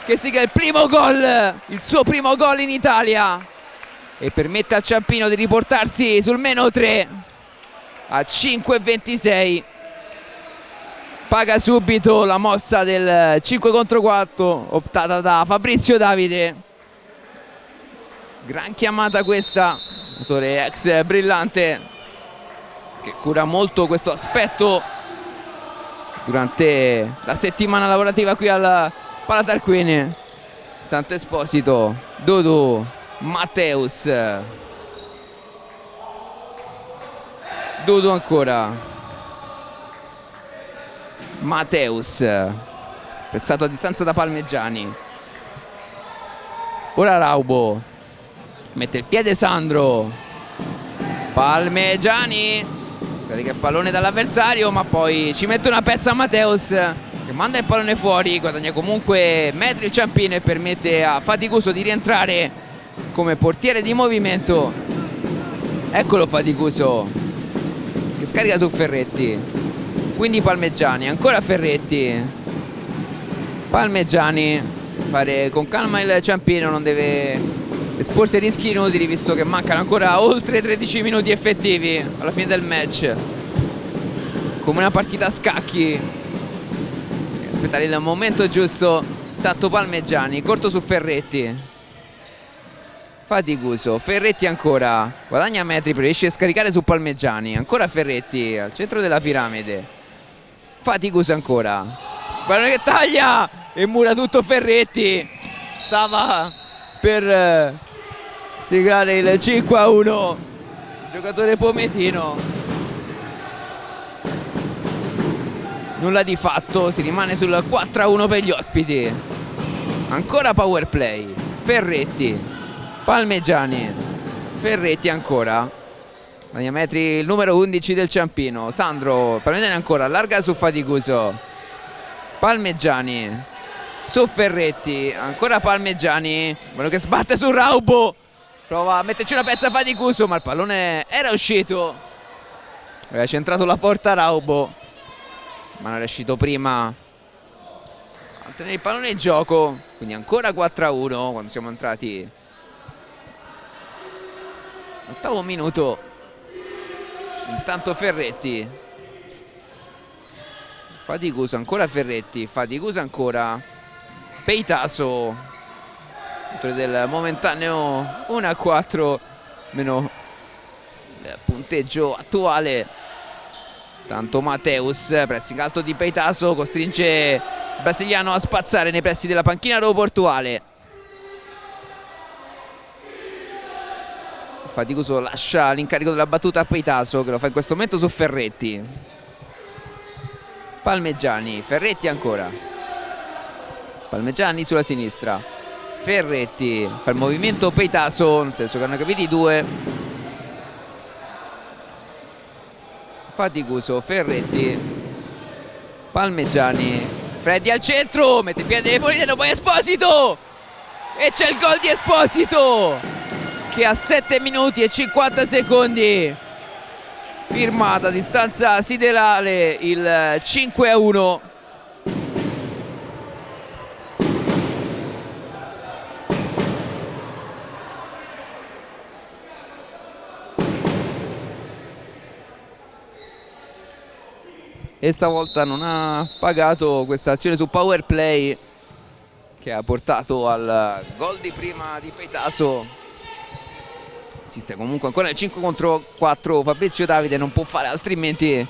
che sigla il primo gol, il suo primo gol in Italia, e permette al Ciampino di riportarsi sul -3 a 5-26. Paga subito la mossa del 5 contro 4 optata da Fabrizio Davide. Gran chiamata questa, autore ex Brillante che cura molto questo aspetto durante la settimana lavorativa qui al Palatarquini. Tanto Esposito, Dudu, Mateus, Dudu ancora, Mateus, pensato a distanza da Palmegiani. Ora Raubo, mette il piede Sandro, Palmegiani, scarica il pallone dall'avversario, ma poi ci mette una pezza a Mateus che manda il pallone fuori, guadagna comunque metri il Ciampino e permette a Faticuso di rientrare come portiere di movimento. Eccolo Faticuso che scarica su Ferretti, quindi Palmegiani, ancora Ferretti, Palmegiani, fare con calma il Ciampino, non deve esporsi a rischi inutili visto che mancano ancora oltre 13 minuti effettivi alla fine del match, come una partita a scacchi. Aspettare il momento giusto. Tanto Palmegiani, corto su Ferretti, Faticuso, Ferretti ancora, guadagna metri, riesce a scaricare su Palmegiani, ancora Ferretti al centro della piramide, Faticuso ancora, pallone che taglia e mura tutto Ferretti, stava per siglare il 5-1 il giocatore pometino, nulla di fatto, si rimane sul 4-1 per gli ospiti. Ancora power play, Ferretti, Palmegiani, Ferretti ancora, a metri il numero 11 del Ciampino, Sandro, Palmegiani ancora, allarga su Faticuso, Palmegiani su Ferretti, ancora Palmegiani, quello che sbatte su Raubo, prova a metterci una pezza Faticuso, ma il pallone era uscito, aveva centrato la porta Raubo, ma non è riuscito prima a tenere il pallone in gioco, quindi ancora 4-1 quando siamo entrati all'ottavo minuto. Intanto Ferretti, Faticuso, ancora Ferretti, Faticuso ancora, Peitaso, autore del momentaneo 1-4 meno punteggio attuale. Tanto Mateus, pressing alto di Peitaso, costringe il brasiliano a spazzare nei pressi della panchina aeroportuale. Faticuso lascia l'incarico della battuta a Peitaso che lo fa in questo momento su Ferretti. Palmegiani, Ferretti ancora, Palmegiani sulla sinistra, Ferretti fa il movimento Peitaso, nel senso che hanno capito i due. Faticuso, Ferretti, Palmegiani, Freddi al centro, mette il piede Politano, poi Esposito e c'è il gol di Esposito che a 7 minuti e 50 secondi firmata a distanza siderale il 5-1. E stavolta non ha pagato questa azione su power play che ha portato al gol di prima di Peitaso. Esiste comunque ancora il 5 contro 4, Fabrizio Davide non può fare altrimenti.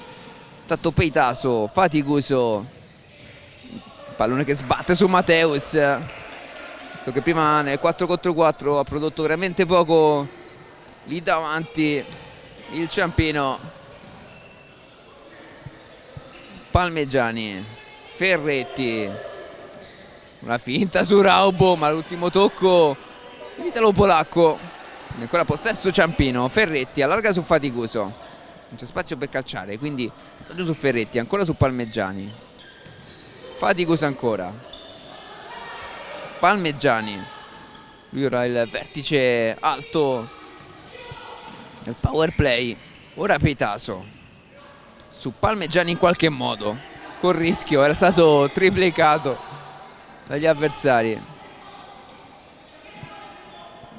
Tanto Peitaso, Faticuso, pallone che sbatte su Mateus, visto che prima nel 4 contro 4 ha prodotto veramente poco lì davanti il Ciampino. Palmegiani, Ferretti, una finta su Raubo, ma l'ultimo tocco l'italo polacco. Ancora possesso Ciampino, Ferretti allarga su Faticuso, non c'è spazio per calciare, quindi passaggio su Ferretti, ancora su Palmegiani, Faticuso ancora, Palmegiani, lui ora il vertice alto del power play, ora Peitaso su Palmegiani in qualche modo, con rischio, era stato triplicato dagli avversari.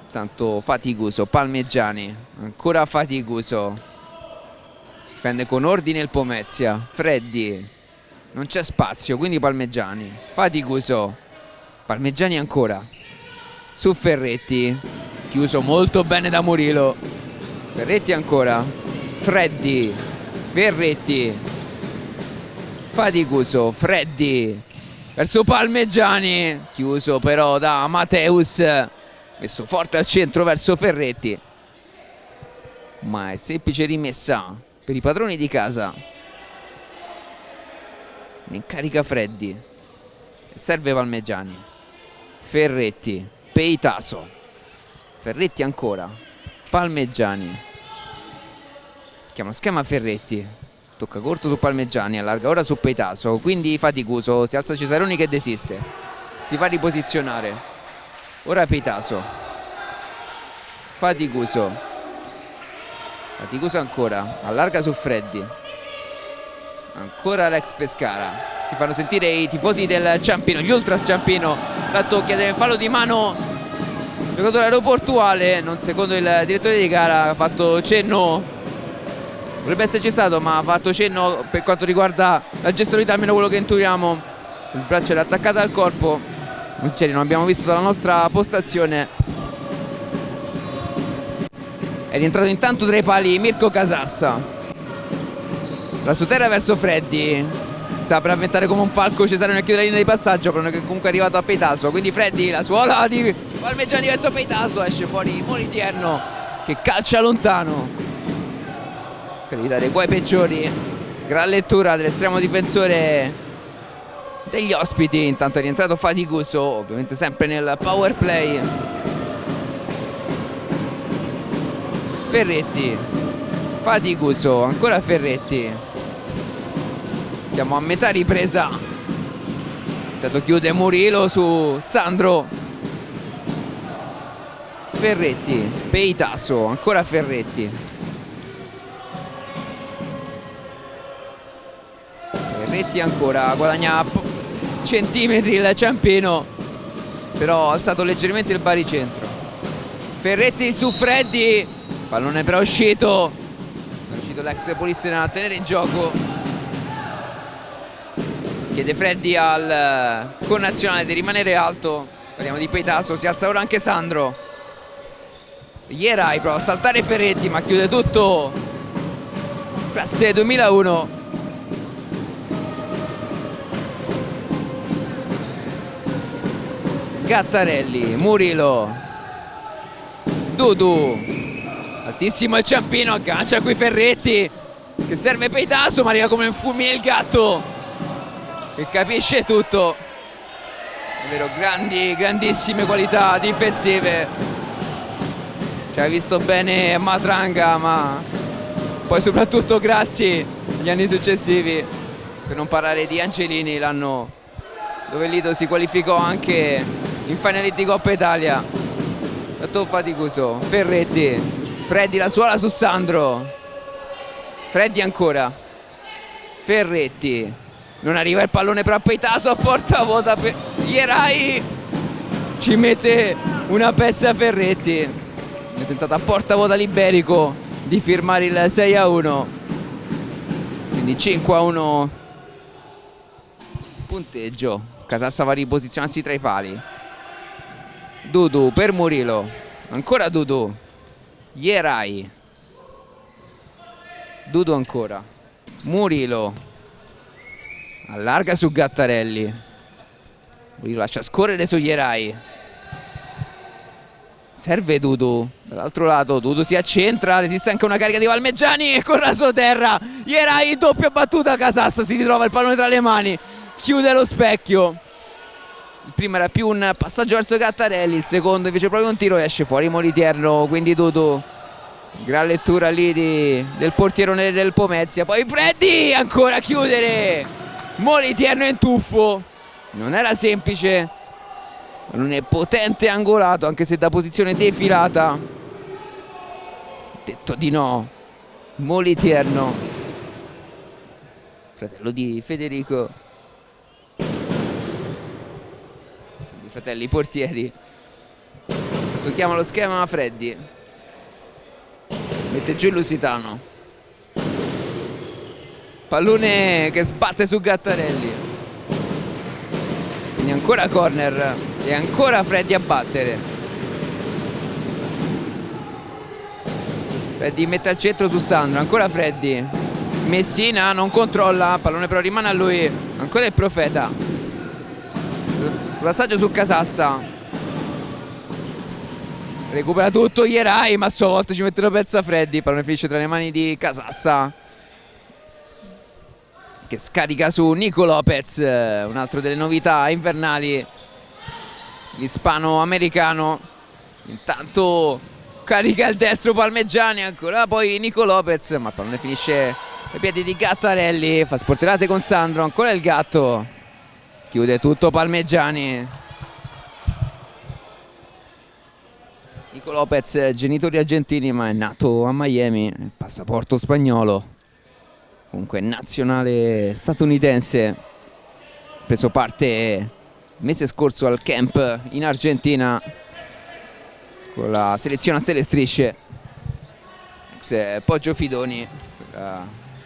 Tanto Faticuso, Palmegiani, ancora Faticuso, difende con ordine il Pomezia, Freddi, non c'è spazio, quindi Palmegiani, Faticuso, Palmegiani ancora, su Ferretti, chiuso molto bene da Murilo, Ferretti ancora, Freddi, Ferretti, Faticuso, Freddi, verso Palmegiani, chiuso però da Mateus, messo forte al centro verso Ferretti, ma è semplice rimessa per i padroni di casa. Ne incarica Freddi, serve Palmegiani, Ferretti, Peitaso, Ferretti ancora, Palmegiani, chiama schema Ferretti, tocca corto su Palmegiani, allarga ora su Peitaso, quindi faticoso, si alza Cesaroni che desiste, si va a riposizionare, ora Peitaso, faticoso ancora, allarga su Freddi, ancora l'ex Pescara. Si fanno sentire i tifosi del Ciampino, gli Ultras Ciampino, tanto chiede fallo di mano giocatore aeroportuale, non secondo il direttore di gara, ha fatto cenno, dovrebbe esserci stato, ma ha fatto cenno per quanto riguarda la gestualità, almeno quello che intuiamo, il braccio era attaccato al corpo, non abbiamo visto dalla nostra postazione. È rientrato intanto tra i pali Mirko Casassa, la sua terra verso Freddi, sta per avventare come un falco Cesaroni a chiudere la linea di passaggio, che comunque è arrivato a Peitaso, quindi Freddi, la suola di Palmegiani verso Peitaso, esce fuori Moliterno che calcia lontano per evitare guai peggiori. Gran lettura dell'estremo difensore degli ospiti, intanto è rientrato faticoso, ovviamente sempre nel power play. Ferretti, faticoso, ancora Ferretti. Siamo a metà ripresa. Intanto chiude Murilo su Sandro. Ferretti, Peitaso, ancora Ferretti. Ferretti ancora, guadagna centimetri il Ciampino, però ha alzato leggermente il baricentro. Ferretti su Freddi, pallone però è uscito l'ex Polistena a tenere in gioco. Chiede Freddi al connazionale di rimanere alto. Parliamo di Peitaso, si alza ora anche Sandro. Ierai prova a saltare Ferretti, ma chiude tutto. Classe 2001. Gattarelli, Murilo, Dudu, altissimo il Ciampino, aggancia qui Ferretti che serve Peitaso, ma arriva come un fulmine il gatto che capisce tutto. Davvero grandissime qualità difensive. Ci ha visto bene Matranga, ma poi soprattutto Grassi negli anni successivi, per non parlare di Angelini, l'anno dove Lido si qualificò anche in finale di Coppa Italia. Tanto faticoso. Ferretti, Freddi, la suola su Sandro. Freddi ancora, Ferretti, non arriva il pallone però a Peitaso, a porta vuota per Ierai, ci mette una pezza Ferretti. Ha tentato a porta vuota l'Iberico di firmare il 6-1, quindi 5-1 punteggio. Casassa va a riposizionarsi tra i pali. Dudu per Murilo, ancora Dudu, Ierai, Dudu ancora, Murilo, allarga su Gattarelli, Murilo lascia scorrere su Ierai, serve Dudu, dall'altro lato Dudu si accentra, resiste anche una carica di Palmegiani e con raso terra Ierai, doppia battuta, Casassa si ritrova il pallone tra le mani, chiude lo specchio. Il primo era più un passaggio verso Gattarelli, il secondo invece proprio un tiro, esce fuori Moliterno, quindi Dudu. Gran lettura lì del portierone del Pomezia. Poi Freddi ancora a chiudere. Moliterno in tuffo. Non era semplice. Non è potente angolato, anche se da posizione defilata. Detto di no. Moliterno, fratello di Federico. I fratelli portieri. Tocchiamo lo schema Freddi. Mette giù il Lusitano. Pallone che sbatte su Gattarelli. Quindi ancora corner e ancora Freddi a battere. Freddi mette al centro su Sandro, ancora Freddi. Messina non controlla, pallone però rimane a lui. Ancora il Profeta. Passaggio su Casassa. Recupera tutto Ierai, ma a sua volta ci mette una pezza Freddi. Pallone finisce tra le mani di Casassa, che scarica su Nico Lopez, un altro delle novità invernali, l'ispano-americano. Intanto carica il destro Palmeggiani, ancora poi Nico Lopez, ma il pallone finisce ai piedi di Gattarelli, fa sportellate con Sandro, ancora il Gatto, chiude tutto Palmeggiani. Nico Lopez, genitori argentini ma è nato a Miami, il passaporto spagnolo, comunque nazionale statunitense, ha preso parte il mese scorso al camp in Argentina con la selezione a stelle e strisce, ex Poggio Fidoni,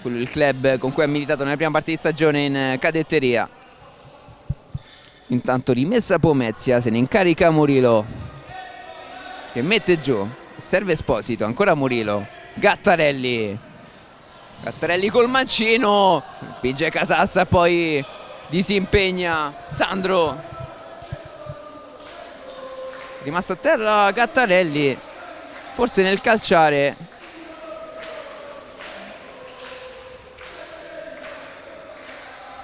il club con cui ha militato nella prima parte di stagione in cadetteria. Intanto rimessa Pomezia, se ne incarica Murillo che mette giù, serve Esposito, ancora Murillo, Gattarelli col mancino, spinge Casassa, poi disimpegna Sandro, rimasto a terra Gattarelli, forse nel calciare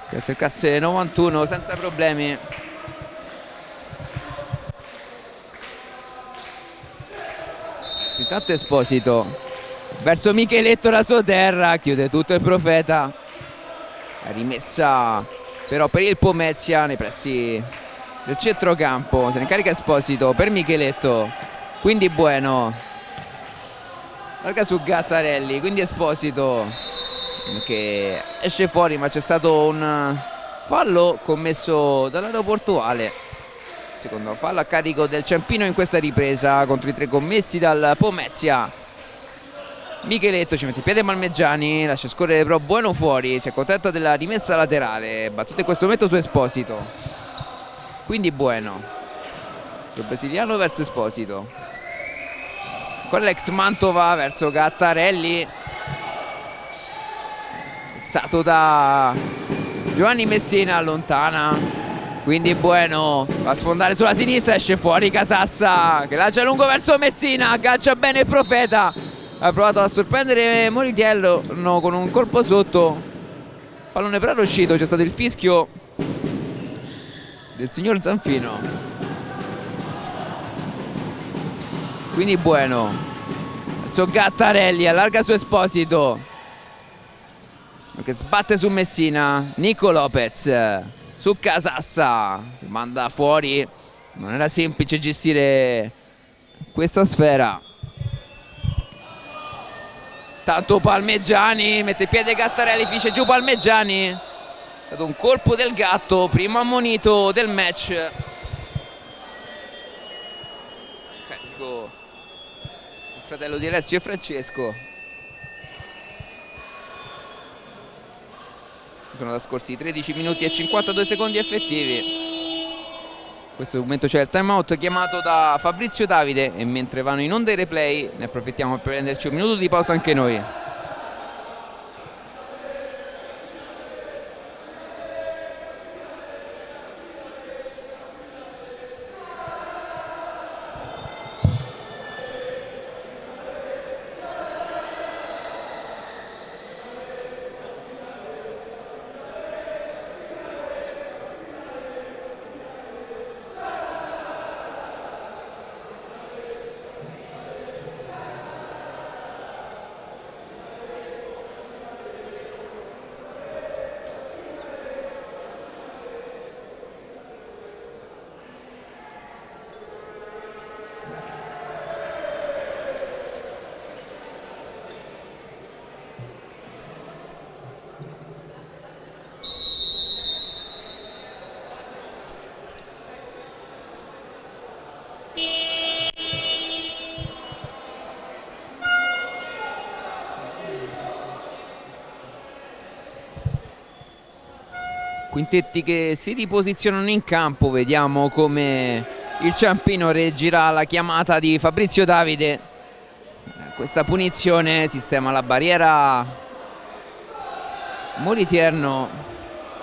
si acercasse 91 senza problemi. Intanto Esposito verso Micheletto rasoterra, chiude tutto il Profeta, la rimessa però per il Pomezia nei pressi del centrocampo, se ne carica Esposito per Micheletto, quindi Bueno larga su Gattarelli, quindi Esposito che esce fuori, ma c'è stato un fallo commesso dall'aeroportuale, secondo fallo a carico del Ciampino in questa ripresa contro i 3 commessi dal Pomezia. Micheletto ci mette il piede Palmeggiani, lascia scorrere però Bueno fuori, si accontenta della rimessa laterale, battuta in questo momento su Esposito, quindi Bueno sul brasiliano verso Esposito, con l'ex Mantova verso Gattarelli, passato da Giovanni Messina, allontana, quindi Bueno va a sfondare sulla sinistra, esce fuori Casassa che lancia lungo verso Messina, aggancia bene il Profeta, ha provato a sorprendere Moritiello con un colpo sotto, pallone però uscito, c'è stato il fischio del signor Zanfino, quindi Bueno verso Gattarelli, allarga su Esposito che sbatte su Messina, Nico Lopez su Casassa, manda fuori, non era semplice gestire questa sfera. Tanto Palmeggiani mette il piede Gattarelli, finisce giù Palmeggiani, è stato un colpo del Gatto, primo ammonito del match. Carico il fratello di Alessio e Francesco. Sono trascorsi 13 minuti e 52 secondi effettivi. In questo momento c'è il time out chiamato da Fabrizio Davide e mentre vanno in onda i replay ne approfittiamo per prenderci un minuto di pausa anche noi. Quintetti che si riposizionano in campo, vediamo come il Ciampino reagirà alla chiamata di Fabrizio Davide. Questa punizione sistema la barriera Moliterno,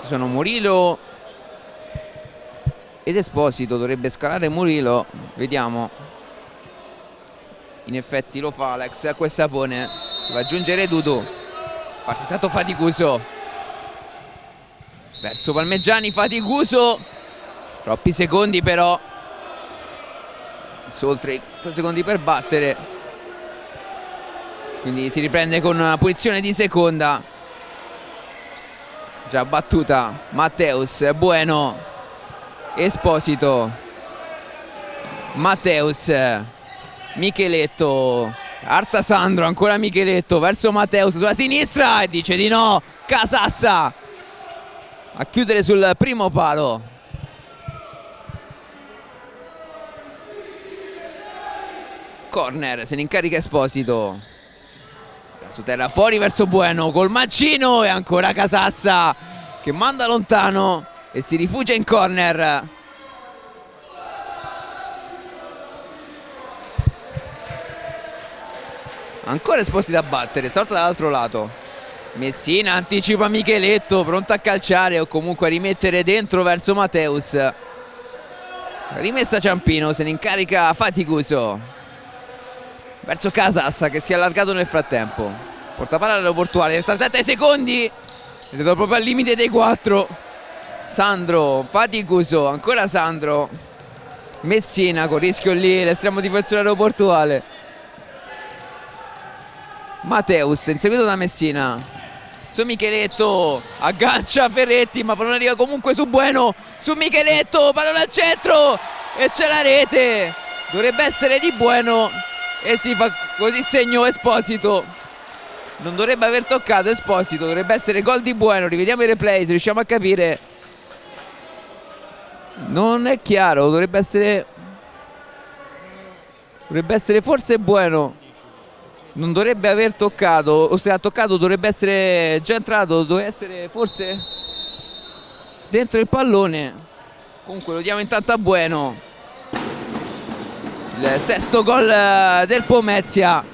ci sono Murillo ed Esposito, dovrebbe scalare Murillo, vediamo, in effetti lo fa l'ex Acquesapone, va ad aggiungere Dudu, partitato faticoso verso Palmeggiani, faticoso, troppi secondi però su oltre i 4 secondi per battere, quindi si riprende con una punizione di seconda già battuta. Matteus, Bueno, Esposito, Matteus, Micheletto, Artasandro, ancora Micheletto verso Matteus sulla sinistra e dice di no. Casassa a chiudere sul primo palo. Corner, se ne incarica Esposito. Su terra fuori verso Bueno col mancino e ancora Casassa che manda lontano e si rifugia in corner. Ancora Esposito a battere, stavolta dall'altro lato. Messina anticipa Micheletto, pronto a calciare o comunque a rimettere dentro verso Matteus. Rimessa Ciampino, se ne incarica Faticuso verso Casassa che si è allargato nel frattempo. Portapalla all'aeroportuale, resta 7 secondi, vedo proprio al limite dei 4. Sandro, Faticuso, ancora Sandro, Messina con rischio lì, l'estremo difensore aeroportuale. Matteus inseguito da Messina su Micheletto, aggancia Ferretti ma pallone arriva comunque su Bueno, su Micheletto, pallone al centro e c'è la rete, dovrebbe essere di Bueno e si fa così segno Esposito, non dovrebbe aver toccato Esposito, dovrebbe essere gol di Bueno. Rivediamo i replay se riusciamo a capire, non è chiaro, dovrebbe essere forse Bueno, non dovrebbe aver toccato, o se ha toccato dovrebbe essere già entrato, dovrebbe essere forse dentro il pallone. Comunque lo diamo intanto a Bueno, il sesto gol del Pomezia.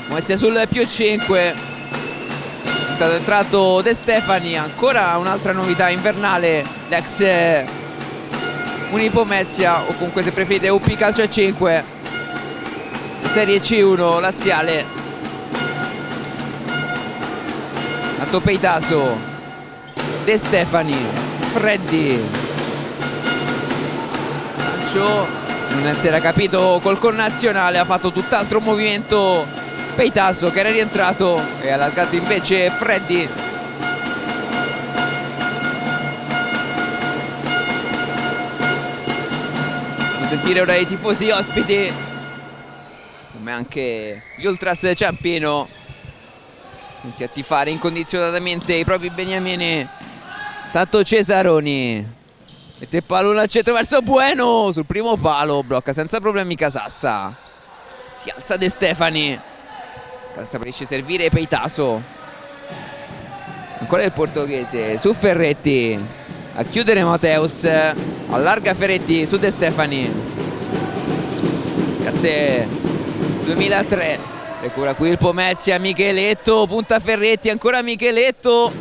Pomezia sul +5, è entrato De Stefani, ancora un'altra novità invernale, l'ex Unipomezia o comunque se preferite UP Calcio a 5 Serie C1 laziale. Atto Peitaso, De Stefani, Freddi, calcio, non si era capito col connazionale, ha fatto tutt'altro movimento Peitaso che era rientrato e ha allargato invece Freddi. Possiamo sentire ora i tifosi ospiti come anche gli Ultras Ciampino a tifare incondizionatamente i propri beniamini. Tanto Cesaroni mette il pallone al centro verso Bueno, sul primo palo blocca senza problemi Casassa, si alza De Stefani, Casassa riesce a servire Peitaso, ancora il portoghese su Ferretti a chiudere Matteus, allarga Ferretti su De Stefani, classe 2003, recupera qui il Pomezia, Micheletto, punta Ferretti, ancora Micheletto,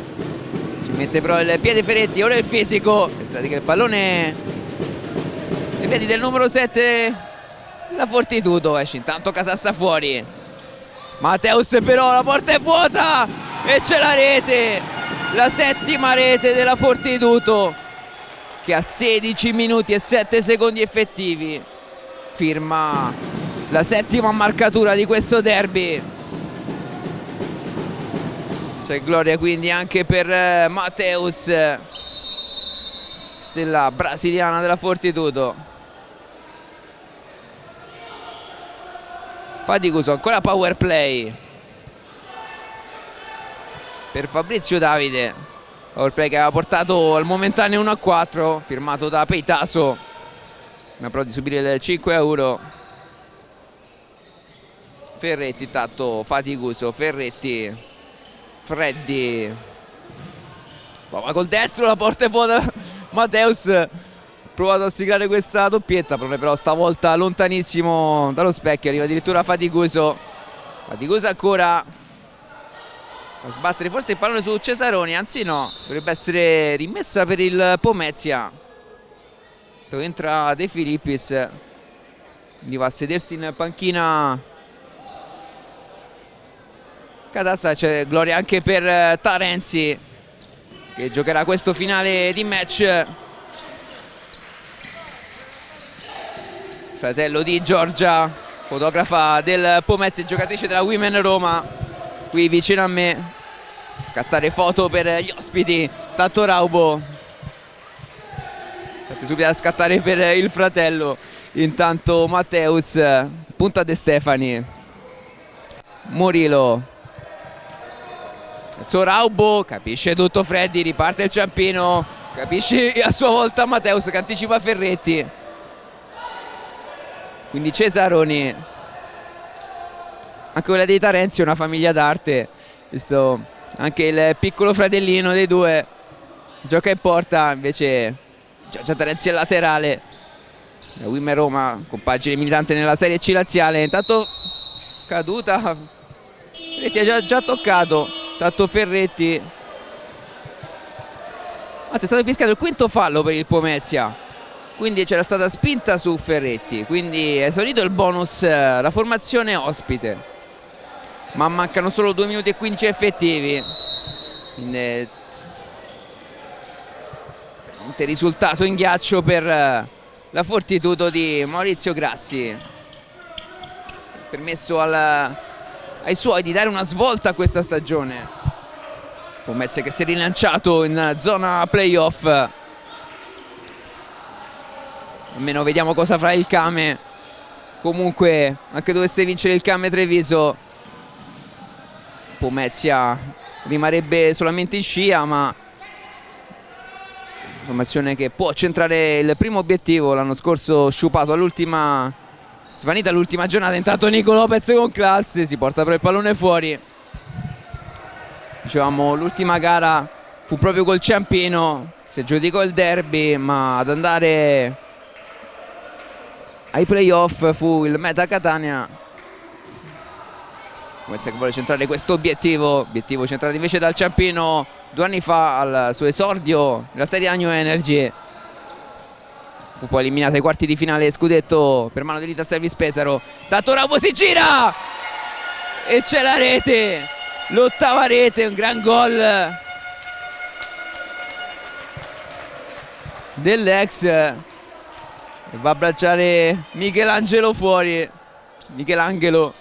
ci mette però il piede Ferretti, ora il fisico, pensate che il pallone nei piedi del numero 7 della Fortitudo, esce intanto Casassa fuori, Matteus però la porta è vuota e c'è la rete, la settima rete della Fortitudo che a 16 minuti e 7 secondi effettivi firma la settima marcatura di questo derby. C'è gloria quindi anche per Matteus, stella brasiliana della Fortitudo. Faticoso, ancora power play per Fabrizio Davide, power play che aveva portato al momentaneo 1-4, firmato da Peitaso, ma però di subire il 5-1. Ferretti, tatto Faticoso, Ferretti, Freddi, prova col destro, la porta è vuota. Matteus ha provato a siglare questa doppietta, però stavolta lontanissimo dallo specchio, arriva addirittura Faticoso. Faticoso ancora a sbattere forse il pallone su Cesaroni, anzi no, dovrebbe essere rimessa per il Pomezia. Dove entra De Filippis, quindi va a sedersi in panchina Casassa. C'è gloria anche per Tarenzi che giocherà questo finale di match. fratello di Giorgia, fotografa del Pomezia, giocatrice della Women Roma, qui vicino a me. Scattare foto per gli ospiti. Tanto Raubo, state subito a scattare per il fratello. Intanto Matteus punta De Stefani, Murilo, Raubo, capisce tutto Freddy, riparte il Ciampino, capisce a sua volta Matteus che anticipa Ferretti. Quindi Cesaroni, anche quella dei Tarenzi è una famiglia d'arte, visto anche il piccolo fratellino dei due gioca in porta, invece Giorgia Tarenzi è laterale. La Women Roma, compagine militante nella Serie C laziale. Intanto caduta, Ferretti ha già toccato, tanto Ferretti. Anzi, è stato fischiato il quinto fallo per il Pomezia, quindi c'era stata spinta su Ferretti, quindi è esaurito il bonus, la formazione ospite, ma mancano solo 2 minuti e 15 effettivi. Quindi risultato in ghiaccio per la Fortitudo di Maurizio Grassi, permesso ai suoi di dare una svolta a questa stagione. Pomezia che si è rilanciato in zona playoff. Almeno vediamo cosa farà il Came. Comunque, anche dovesse vincere il Came Treviso, Pomezia rimarrebbe solamente in scia, ma formazione che può centrare il primo obiettivo. L'anno scorso sciupato all'ultima, svanita l'ultima giornata. Intanto Nico Lopez con classe si porta però il pallone fuori. Dicevamo, l'ultima gara fu proprio col Ciampino, si aggiudicò il derby, ma ad andare ai playoff fu il Meta Catania. Pomezia che vuole centrare questo obiettivo centrato invece dal Ciampino 2 anni fa al suo esordio nella Serie A New Energy. Fu poi eliminata ai quarti di finale scudetto per mano dell'Ital Service Pesaro. Tanto Raubo si gira e c'è la rete, l'8ª rete, un gran gol dell'ex, e va a abbracciare Michelangelo fuori. Michelangelo,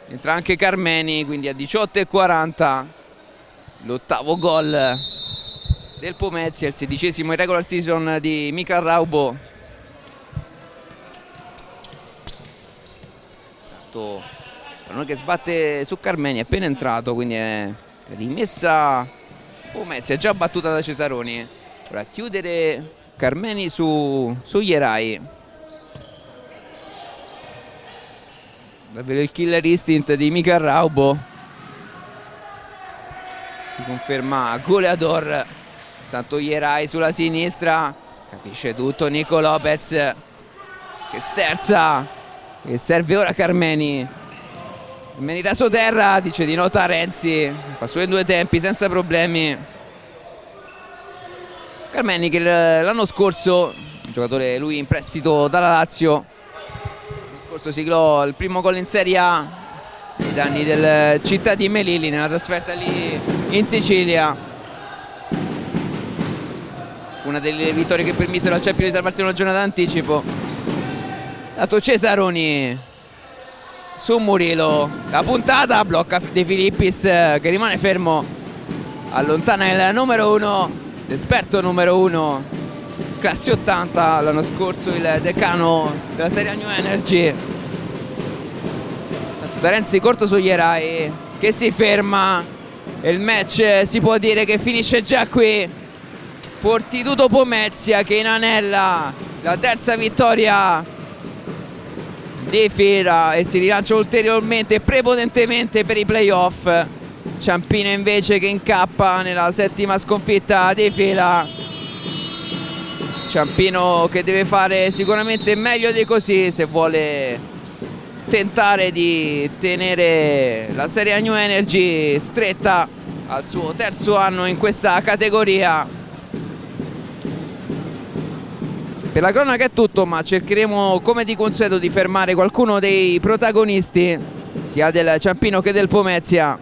entra anche Carmeni, quindi a 18:40 l'8º gol del Pomezia, il 16esimo in regular season di Michael Raubo. Per noi che sbatte su Carmeni, è appena entrato, quindi è rimessa Pomezia, già battuta da Cesaroni. Ora chiudere Carmeni su Ierai. Davvero il killer instinct di Michael Raubo. Si conferma goleador. Tanto Ierai sulla sinistra, capisce tutto Nico Lopez che sterza, e serve ora Carmeni. Carmeni rasoterra, dice di no Tarenzi, fa solo in 2 tempi senza problemi. Carmeni che l'anno scorso, un giocatore lui in prestito dalla Lazio, l'anno scorso siglò il primo gol in Serie A ai danni del Città di Melilli nella trasferta lì in Sicilia. Una delle vittorie che permisero al Ciampino di salvarsi una giornata d'anticipo. Dato Cesaroni su Murilo, la puntata blocca De Filippis che rimane fermo, allontana il numero 1, l'esperto numero 1, classe 80, l'anno scorso il decano della Serie A New Energy. Tarenzi corto su Ierai che si ferma e il match si può dire che finisce già qui. Fortitudo Pomezia che inanella la 3ª vittoria di fila e si rilancia ulteriormente prepotentemente per i playoff. Ciampino invece che incappa nella 7ª sconfitta di fila. Ciampino che deve fare sicuramente meglio di così se vuole tentare di tenere la Serie A New Energy stretta al suo 3º anno in questa categoria. Per la cronaca è tutto, ma cercheremo come di consueto di fermare qualcuno dei protagonisti sia del Ciampino che del Pomezia.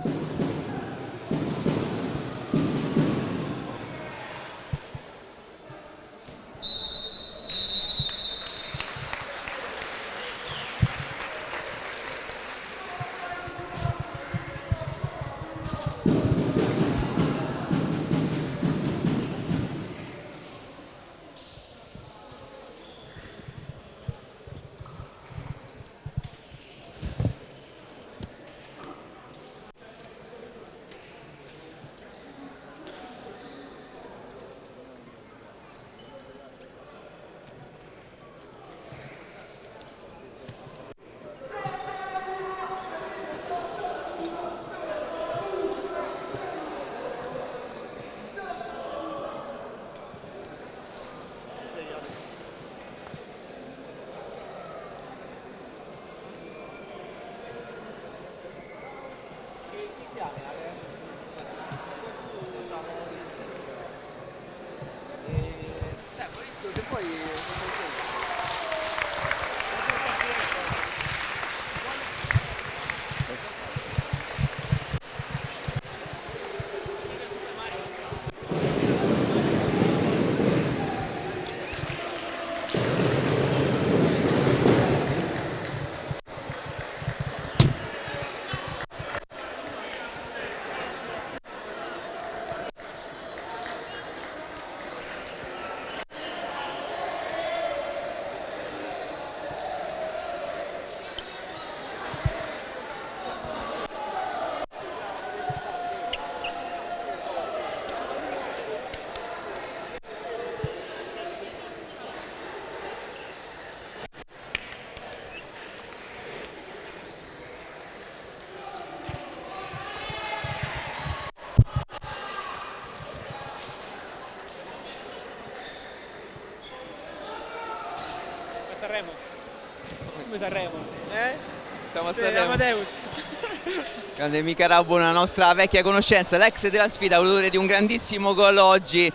Sanremo? Come Sanremo? Siamo a Sanremo. Amadeus. Grande Mica Rabbo, una nostra vecchia conoscenza, l'ex della sfida, autore di un grandissimo gol oggi.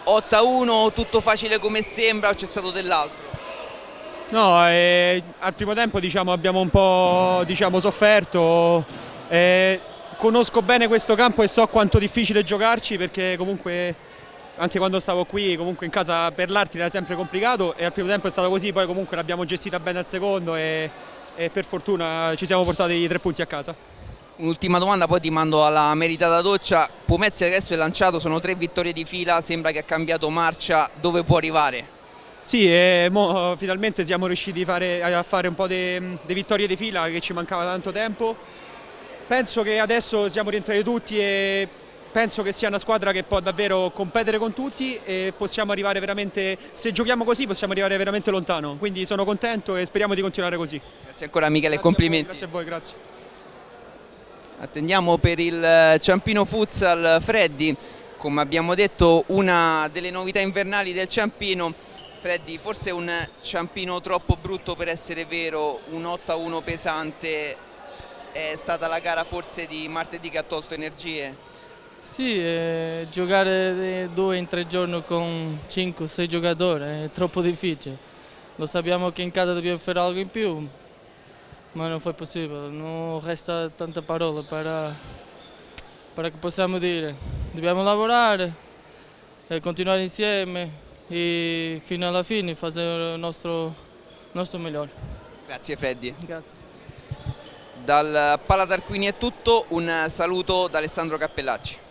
8-1, tutto facile come sembra o c'è stato dell'altro? No, al primo tempo diciamo, abbiamo un po' sofferto. Conosco bene questo campo e so quanto difficile giocarci, perché comunque anche quando stavo qui comunque in casa per l'Arti era sempre complicato, e al primo tempo è stato così, poi comunque l'abbiamo gestita bene al secondo e per fortuna ci siamo portati i 3 punti a casa. Un'ultima domanda, poi ti mando alla meritata doccia. Pomezia adesso è lanciato, sono 3 vittorie di fila, sembra che ha cambiato marcia, dove può arrivare? Sì, finalmente siamo riusciti a fare un po' di vittorie di fila, che ci mancava tanto tempo. Penso che adesso siamo rientrati tutti e penso che sia una squadra che può davvero competere con tutti, e possiamo arrivare veramente, se giochiamo così possiamo arrivare veramente lontano, quindi sono contento e speriamo di continuare così. Grazie ancora Michele e complimenti. Grazie a voi, grazie. Attendiamo per il Ciampino Futsal. Freddy, come abbiamo detto, una delle novità invernali del Ciampino. Freddy, forse un Ciampino troppo brutto per essere vero, un 8-1 pesante, è stata la gara forse di martedì che ha tolto energie? Sì, giocare 2 in 3 giorni con 5-6 giocatori è troppo difficile. Lo sappiamo che in casa dobbiamo fare algo in più, ma non fu possibile. Non resta tante parole per che possiamo dire. Dobbiamo lavorare e continuare insieme e fino alla fine fare il nostro meglio. Grazie Freddy. Grazie. Dal Pala Tarquini è tutto, un saluto da Alessandro Cappellacci.